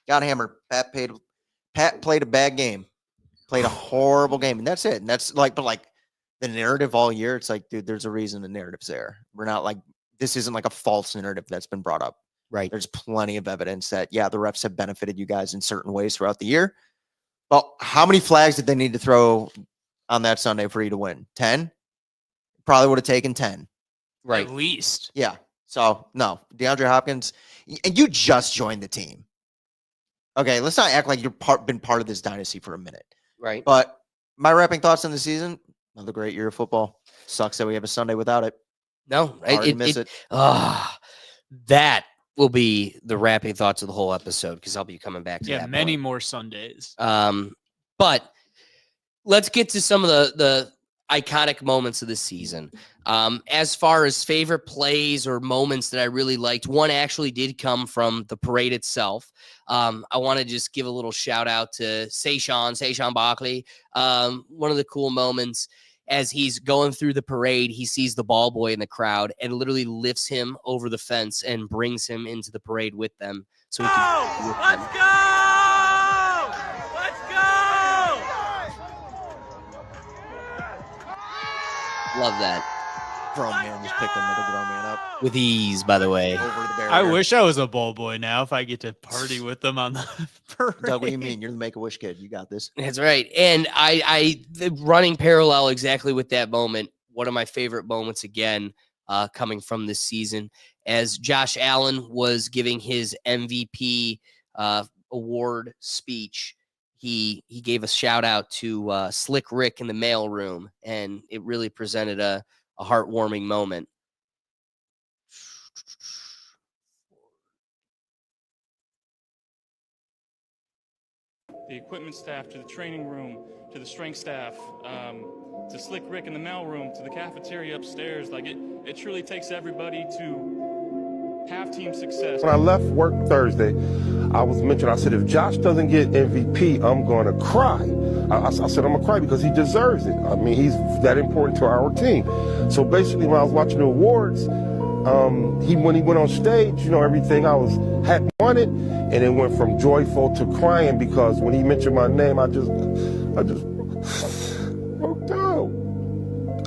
Pat played a bad game. Played a horrible game. And that's it. And that's like, but like the narrative all year, it's like, dude, there's a reason the narrative's there. We're not like, this isn't like a false narrative that's been brought up. Right. There's plenty of evidence that, yeah, the refs have benefited you guys in certain ways throughout the year. Well, how many flags did they need to throw on that Sunday for you to win? 10? Probably would have taken 10. Right. At least. Yeah. So, no. DeAndre Hopkins, and you just joined the team. Okay, let's not act like you've been part of this dynasty for a minute. Right. But my wrapping thoughts on the season, another great year of football. Sucks that we have a Sunday without it. No, Miss it. That will be the wrapping thoughts of the whole episode because I'll be coming back to that. Many point. more Sundays. But let's get to some of the iconic moments of the season. As far as favorite plays or moments that I really liked, one actually did come from the parade itself. I want to just give a little shout out to Saquon Barkley. One of the cool moments as he's going through the parade, he sees the ball boy in the crowd and literally lifts him over the fence and brings him into the parade with them. So he can Let's go! Let's go! love that. Grown man just picked another grown man up. With ease, by the way. Over the barrier. I wish I was a ball boy now if I get to party with them on the parade. Doug, what do you mean? You're the Make-A-Wish kid. You got this. That's right. And the running parallel exactly with that moment, one of my favorite moments again, coming from this season, as Josh Allen was giving his MVP award speech. He gave a shout out to Slick Rick in the mailroom, and it really presented a heartwarming moment. The equipment staff, to the training room, to the strength staff, to Slick Rick in the mailroom, to the cafeteria upstairs. Like it truly takes everybody to have team success. When I left work Thursday, I was mentioning, I said, if Josh doesn't get MVP, I'm going to cry. I said, I'm going to cry because he deserves it. I mean, he's that important to our team. So basically, when I was watching the awards, when he went on stage, you know, everything I was happy on it, and it went from joyful to crying because when he mentioned my name, I just broke down.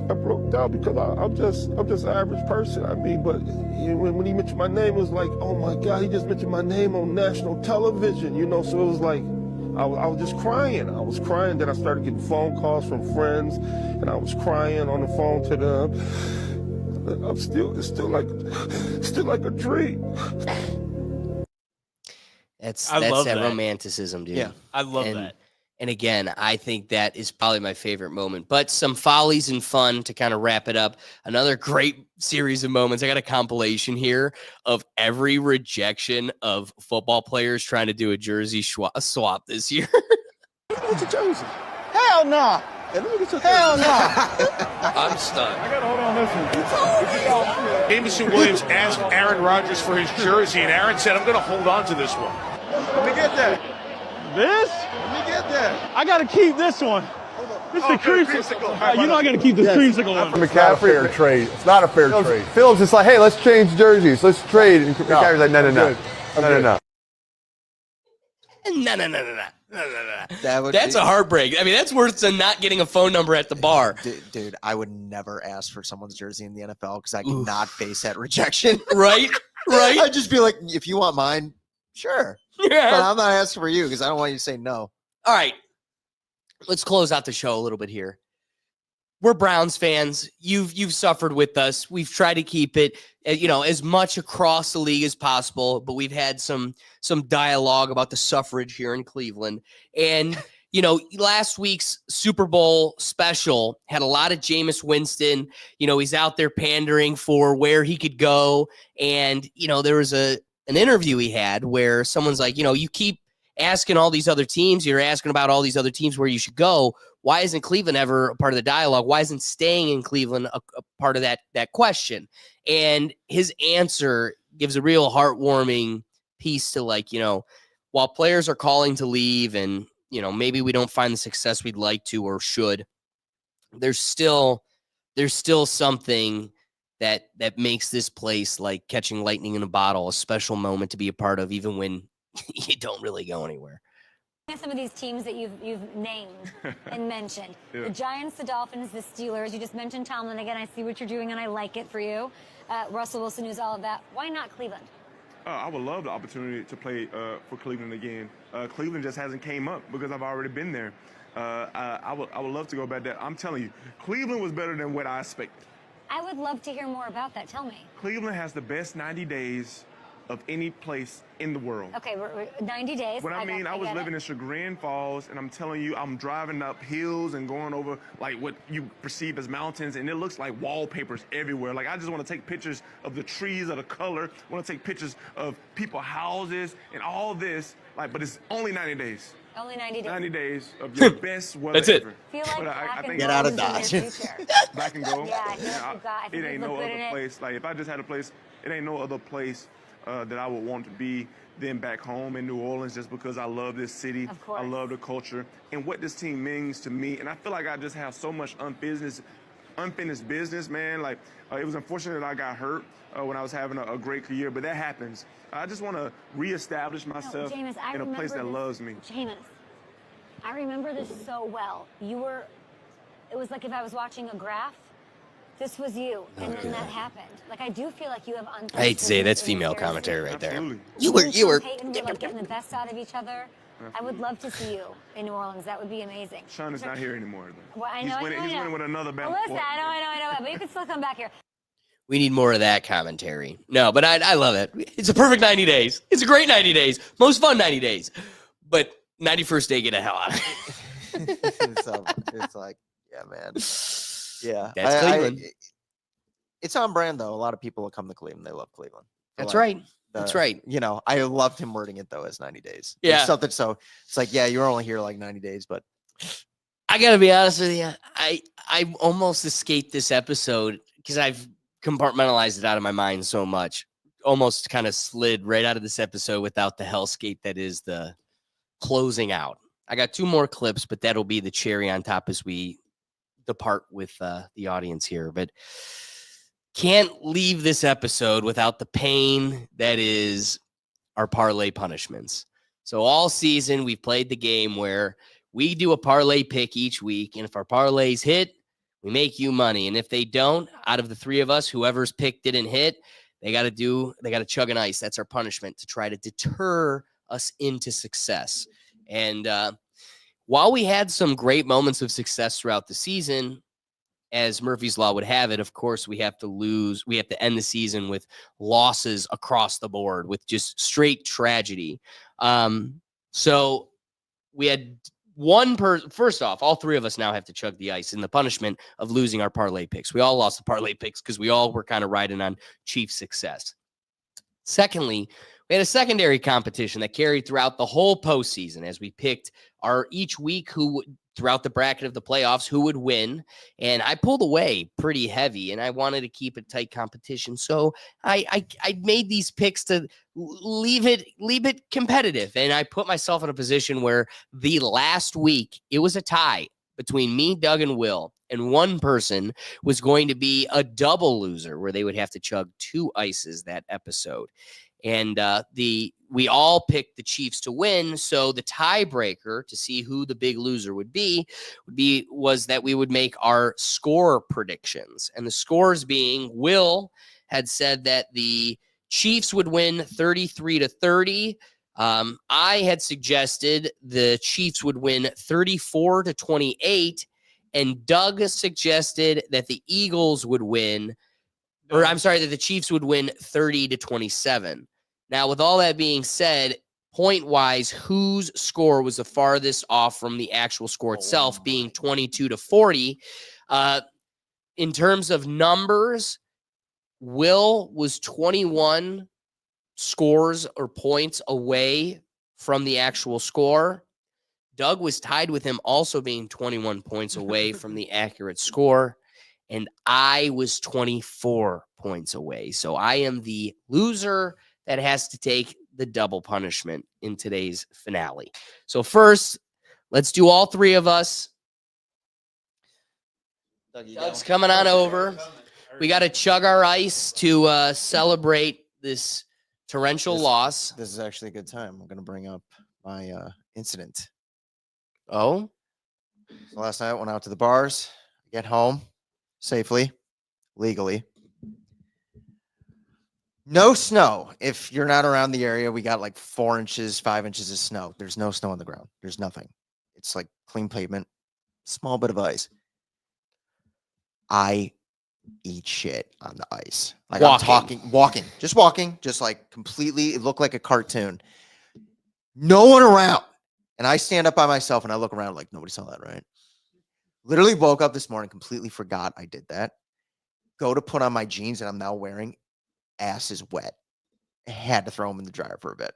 I broke down because I'm just an average person. I mean, but when he mentioned my name, it was like, oh my God, he just mentioned my name on national television, you know. So it was like I was just crying. I was crying. Then I started getting phone calls from friends, and I was crying on the phone to them. It's still like a dream. That's love that that romanticism, dude. Yeah, I love that. And again, I think that is probably my favorite moment. But some follies and fun to kind of wrap it up. Another great series of moments. I got a compilation here of every rejection of football players trying to do a jersey swap this year. It's a jersey. Hell no. Hell no. I'm stunned. I gotta hold on this one. Jameson Williams asked Aaron Rodgers for his jersey, and Aaron said, I'm going to hold on to this one. Let me get that. This? Let me get that. I gotta keep this one. This is the creamsicle. You know I gotta keep this creamsicle one. McCaffrey, it's fair trade. It's not a fair trade. Phillips is like, hey, let's change jerseys. Let's trade. And McCaffrey's like, no. No. That's a heartbreak. I mean, that's worse than not getting a phone number at the bar. Dude, I would never ask for someone's jersey in the NFL because I could not face that rejection. Right? I'd just be like, if you want mine, sure. Yeah. But I'm not asking for you because I don't want you to say no. All right. Let's close out the show a little bit here. we're Browns fans. You've suffered with us. We've tried to keep it, as much across the league as possible, but we've had some dialogue about the suffrage here in Cleveland. And, last week's Super Bowl special had a lot of Jameis Winston. He's out there pandering for where he could go. And, there was an interview he had where someone's like, you keep asking all these other teams, you're asking about all these other teams where you should go. Why isn't Cleveland ever a part of the dialogue? Why isn't staying in Cleveland a part of that question? And his answer gives a real heartwarming piece to while players are calling to leave and, maybe we don't find the success we'd like to or should, there's still something that makes this place like catching lightning in a bottle, a special moment to be a part of, even when you don't really go anywhere. Some of these teams that you've named and mentioned. Yeah. The Giants, the Dolphins, the Steelers. You just mentioned Tomlin again. I see what you're doing, and I like it for you. Russell Wilson, who's all of that. Why not Cleveland? I would love the opportunity to play for Cleveland again. Cleveland just hasn't came up because I've already been there. I would love to go back there. I'm telling you, Cleveland was better than what I expected. I would love to hear more about that. Tell me. Cleveland has the best 90 days of any place in the world. Okay, we're 90 days. What I was living in Chagrin Falls, and I'm telling you, I'm driving up hills and going over like what you perceive as mountains, and it looks like wallpapers everywhere. Like I just want to take pictures of the trees, of the color. I want to take pictures of people's houses and all this. But it's only 90 days. Only 90 days. 90 days of your best weather That's it. ever. Feel like I think get out of Dodge. Back and go. Yeah, I feel it ain't no other place. Like if I just had a place, it ain't no other place that I would want to be than back home in New Orleans, just because I love this city. Of course. I love the culture and what this team means to me. And I feel like I just have so much unfinished business, man. Like it was unfortunate that I got hurt when I was having a great career, but that happens. I just want to reestablish myself Jameis, in a place that loves me. Jameis, I remember this so well. It was like if I was watching a graph. This was you, and then that happened. Like I do feel like you have unfinished. I hate to say that's female commentary right there. Absolutely. You were Peyton were like getting the best out of each other. I would love to see you in New Orleans. That would be amazing. Sean is not here anymore, though. Well, I know, he's winning with another belt. Listen, I know, but you can still come back here. We need more of that commentary. No, but I love it. It's a perfect 90 days. It's a great 90 days. Most fun 90 days. But 91st day, get the hell out of it. So it's like, yeah, man. Yeah. That's Cleveland. It's on brand, though. A lot of people will come to Cleveland. They love Cleveland. That's right. That's right. I loved him wording it, though, as 90 days. Yeah. It's something, so it's like, yeah, you're only here like 90 days, but. I got to be honest with you. I almost escaped this episode because I've compartmentalized it out of my mind so much. Almost kind of slid right out of this episode without the hellscape that is the closing out. I got 2 more clips, but that'll be the cherry on top as we depart with the audience here. But can't leave this episode without the pain that is our parlay punishments. So all season we've played the game where we do a parlay pick each week, and if our parlays hit, we make you money. And if they don't, out of the 3 of us, whoever's pick didn't hit, they got to chug an ice. That's our punishment to try to deter us into success. And while we had some great moments of success throughout the season, as Murphy's Law would have it, of course, we have to end the season with losses across the board, with just straight tragedy. So we had first off, all 3 of us now have to chug the ice in the punishment of losing our parlay picks. We all lost the parlay picks because we all were kind of riding on Chiefs' success. Secondly, we had a secondary competition that carried throughout the whole postseason as we picked each week throughout the bracket of the playoffs who would win. And I pulled away pretty heavy, and I wanted to keep it tight competition. So I made these picks to leave it competitive. And I put myself in a position where the last week it was a tie between me, Doug, and Will. And one person was going to be a double loser where they would have to chug 2 ices that episode. And we all picked the Chiefs to win. So the tiebreaker to see who the big loser would be was that we would make our score predictions. And the scores being, Will had said that the Chiefs would win 33-30. I had suggested the Chiefs would win 34-28. and Doug suggested that the Eagles would win, or I'm sorry, that the Chiefs would win 30-27. Now, with all that being said, point-wise, whose score was the farthest off from the actual score itself, being 22-40? In terms of numbers, Will was 21 scores or points away from the actual score. Doug was tied with him, also being 21 points away from the accurate score. And I was 24 points away. So I am the loser that has to take the double punishment in today's finale. So first, let's do all three of us. Doug's coming on over. We got to chug our ice to celebrate this torrential loss. This is actually a good time. I'm going to bring up my incident. Oh? So last night, I went out to the bars, get home safely, legally. No snow. If you're not around the area, we got like 4 inches, 5 inches of snow. There's no snow on the ground. There's nothing. It's like clean pavement, small bit of ice. I eat shit on the ice. Like walking, just like completely. It looked like a cartoon. No one around. And I stand up by myself and I look around like nobody saw that, right? Literally woke up this morning, completely forgot I did that. Go to put on my jeans that I'm now wearing. Ass is wet. I had to throw them in the dryer for a bit.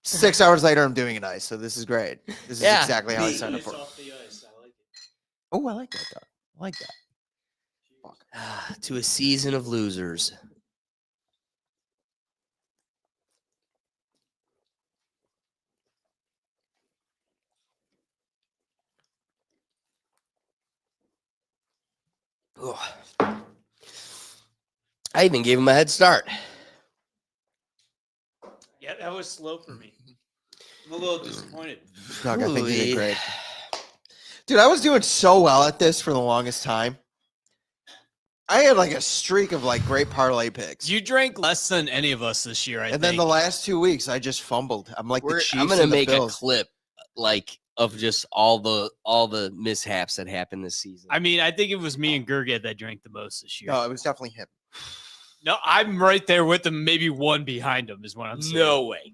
6 hours later, I'm doing it ice. So this is great. This is exactly how I signed up for it. Oh, I like that, Doug. I like that. Fuck. To a season of losers. Ugh. I even gave him a head start. Yeah, that was slow for me. I'm a little disappointed. Doug, I think you did great. Dude, I was doing so well at this for the longest time. I had like a streak of like great parlay picks. You drank less than any of us this year, I think. Then the last 2 weeks, I just fumbled. I'm like the Chiefs. I'm gonna and the make a Bills. clip like of just all the mishaps that happened this season. I mean, I think it was me and Gurgit that drank the most this year. No, it was definitely him. No, I'm right there with him. Maybe one behind him is what I'm saying. No way.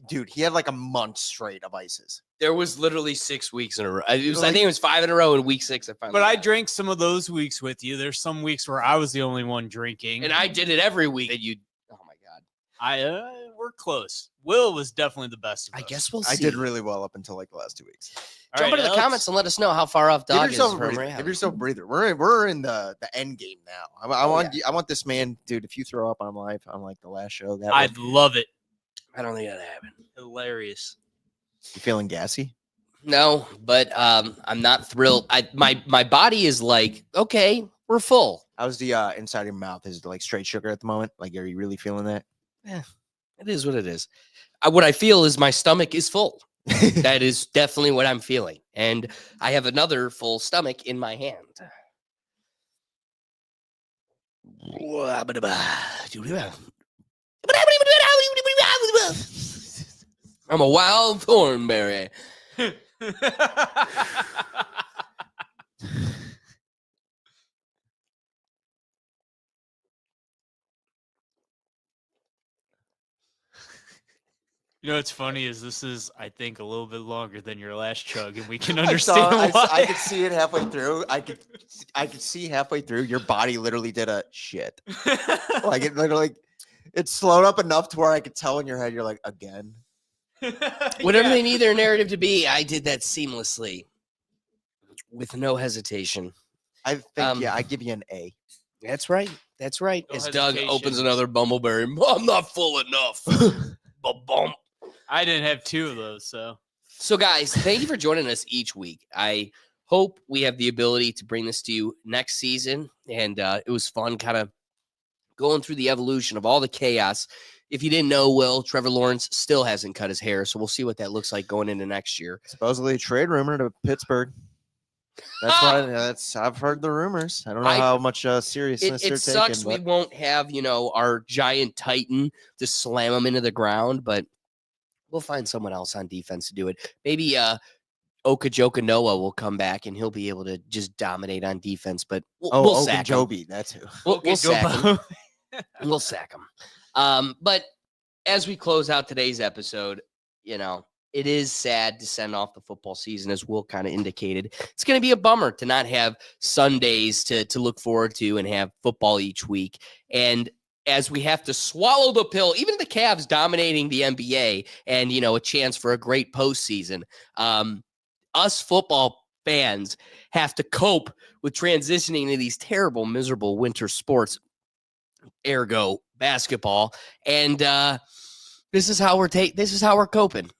Dude, he had like a month straight of ices. There was literally 6 weeks in a row. I think it was 5 in a row in week 6. But I drank some of those weeks with you. There's some weeks where I was the only one drinking. And I did it every week. And you, oh my God. We're close. Will was definitely the best of us. I guess we'll see. I did really well up until like the last 2 weeks. Jump into the comments and let us know how far off Dog is from Give yourself a breather. We're in the end game now. I want this man, dude. If you throw up on live on like the last show, I'd love it. I don't think that'll happen. Hilarious. You feeling gassy? No, but I'm not thrilled. My body is like, okay, we're full. How's the inside of your mouth? Is it like straight sugar at the moment? Like, are you really feeling that? Yeah, it is what it is. What I feel is my stomach is full. That is definitely what I'm feeling. And I have another full stomach in my hand. I'm a wild thornberry. You know what's funny is this is, I think, a little bit longer than your last chug, and we can understand why. I could see it halfway through. I could see halfway through. Your body literally did a shit. Like it literally, it slowed up enough to where I could tell in your head you're like, again. Whatever they need their narrative to be, I did that seamlessly, with no hesitation. I think I give you an A. That's right. That's right. No As Doug hesitation. opens another bumbleberry, I'm not full enough. Ba-bump. I didn't have 2 of those, so. So, guys, thank you for joining us each week. I hope we have the ability to bring this to you next season. And it was fun kind of going through the evolution of all the chaos. If you didn't know, Will, Trevor Lawrence still hasn't cut his hair. So we'll see what that looks like going into next year. Supposedly a trade rumor to Pittsburgh. That's why I've heard the rumors. I don't know how much seriousness they're it sucks taking. we won't have, our giant Titan to slam him into the ground, but we'll find someone else on defense to do it. Maybe Okajoka Noah will come back and he'll be able to just dominate on defense, but we'll sack him. Ogunjobi, that's who. We'll sack him. We'll sack him. But as we close out today's episode, it is sad to send off the football season, as Will kind of indicated. It's going to be a bummer to not have Sundays to look forward to and have football each week. And as we have to swallow the pill, even the Cavs dominating the NBA and, a chance for a great postseason, us football fans have to cope with transitioning to these terrible, miserable winter sports, ergo basketball. And this is how we're coping.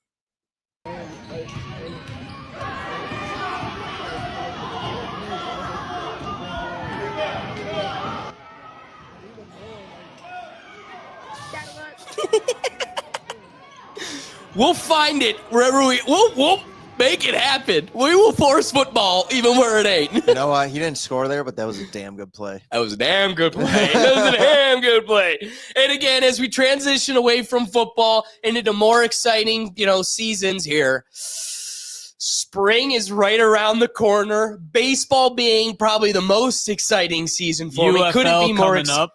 We'll find it wherever we'll make it happen. We will force football even where it ain't. You know what? He didn't score there, but that was a damn good play. That was a damn good play. That was a damn good play. And again, as we transition away from football and into more exciting, seasons here, spring is right around the corner. Baseball being probably the most exciting season for me. Couldn't be more up.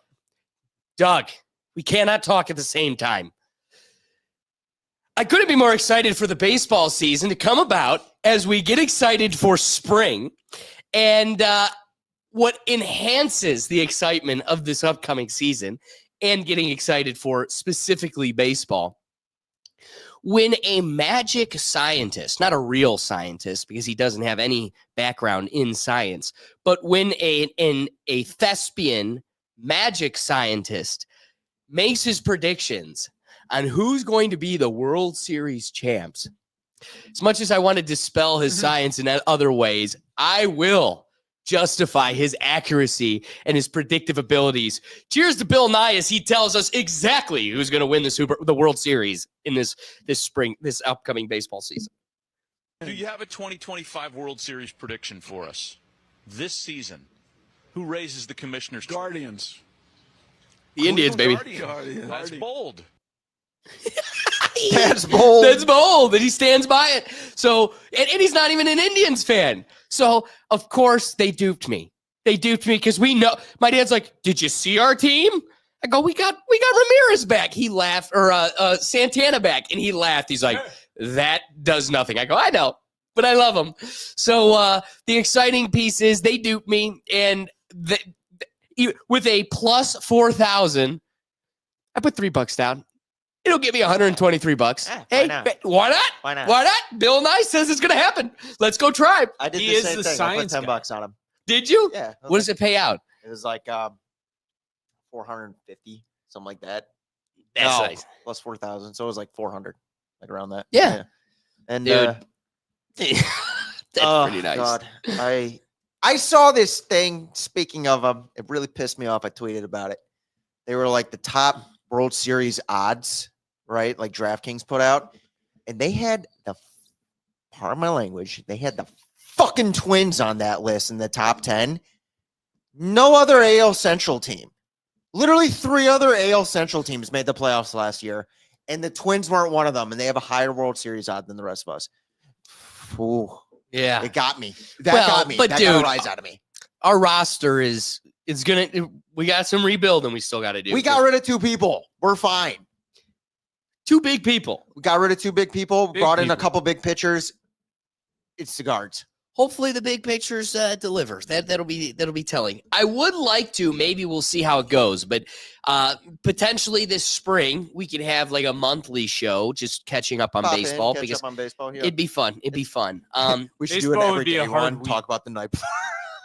Doug, we cannot talk at the same time. I couldn't be more excited for the baseball season to come about as we get excited for spring. And what enhances the excitement of this upcoming season and getting excited for specifically baseball, when a magic scientist, not a real scientist because he doesn't have any background in science, but when a thespian magic scientist makes his predictions on who's going to be the World Series champs. As much as I want to dispel his science in other ways, I will justify his accuracy and his predictive abilities. Cheers to Bill Nye as he tells us exactly who's going to win the World Series in this spring, this upcoming baseball season. Do you have a 2025 World Series prediction for us this season? Who raises the commissioner's Guardians? The Indians, baby. Guardians. That's bold. That's bold. That's bold, and he stands by it. So, and he's not even an Indians fan. So, of course, they duped me. They duped me because we know. My dad's like, "Did you see our team?" I go, "We got Ramirez back." He laughed, or Santana back, and he laughed. He's like, "That does nothing." I go, "I know, but I love him." So, the exciting piece is they duped me, and with a plus 4,000, I put $3 down. It'll give me $123. Hey, why not? Why not? Why not? Bill Nye says it's going to happen. Let's go try. I did He the is same the thing. I put science $10 on him. Did you? Yeah. What does it pay out? It was like 450, something like that. That's No, nice. plus 4,000, so it was like 400, like around that. Yeah. And Dude. That's pretty nice. God, I saw this thing. Speaking of them, it really pissed me off. I tweeted about it. They were like the top World Series odds, right? Like DraftKings put out, and they had pardon my language, they had the fucking Twins on that list in the top 10. No other AL Central team. Literally 3 other AL Central teams made the playoffs last year, and the Twins weren't one of them, and they have a higher World Series odd than the rest of us. Ooh, Yeah. it got me. That got me. But that dude, got a rise out of me. Our roster we got some rebuilding we still got to do. We got rid of 2 people. We're fine. 2 big people. We got rid of 2 big people, Big brought in a people. couple big pitchers. It's the guards. Hopefully the big pictures deliver. That'll be telling. I would like to, maybe we'll see how it goes, but potentially this spring we could have like a monthly show just catching up on Pop in, baseball catch because up on baseball. Yeah. it'd be fun. It'd be fun. We should do it Baseball every would be day. a hard One, talk about the night before.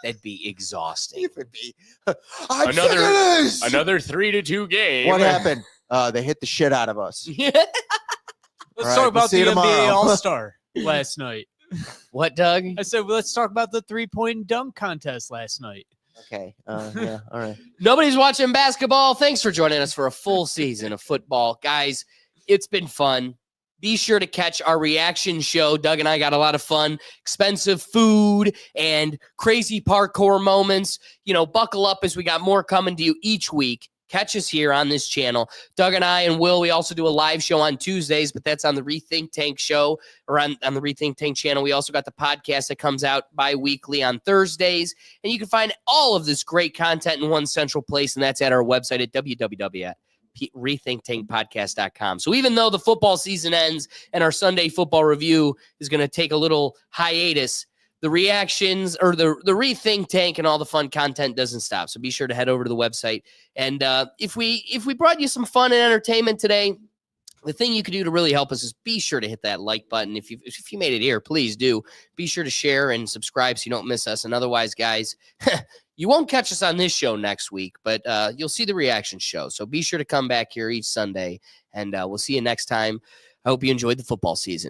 That'd be exhausting. It would be. I'm sick of this. Another 3-2 game. What happened? They hit the shit out of us. Let's All right, talk we'll about see the you NBA tomorrow. All-Star last night. What, Doug? I said, well, let's talk about the 3-point dunk contest last night. Okay. Yeah. All right. Nobody's watching basketball. Thanks for joining us for a full season of football. Guys, it's been fun. Be sure to catch our reaction show. Doug and I got a lot of fun, expensive food and crazy parkour moments. Buckle up as we got more coming to you each week. catch us here on this channel. Doug and I and Will, we also do a live show on Tuesdays, but that's on the Rethink Tank show or on the Rethink Tank channel. We also got the podcast that comes out bi-weekly on Thursdays. And you can find all of this great content in one central place, and that's at our website at www.rethinktankpodcast.com. So even though the football season ends and our Sunday football review is going to take a little hiatus, the reactions or the Rethink Tank and all the fun content doesn't stop. So be sure to head over to the website. And if we brought you some fun and entertainment today, the thing you can do to really help us is be sure to hit that like button. If you made it here, please do. Be sure to share and subscribe so you don't miss us. And otherwise, guys, you won't catch us on this show next week, but you'll see the reaction show. So be sure to come back here each Sunday, and we'll see you next time. I hope you enjoyed the football season.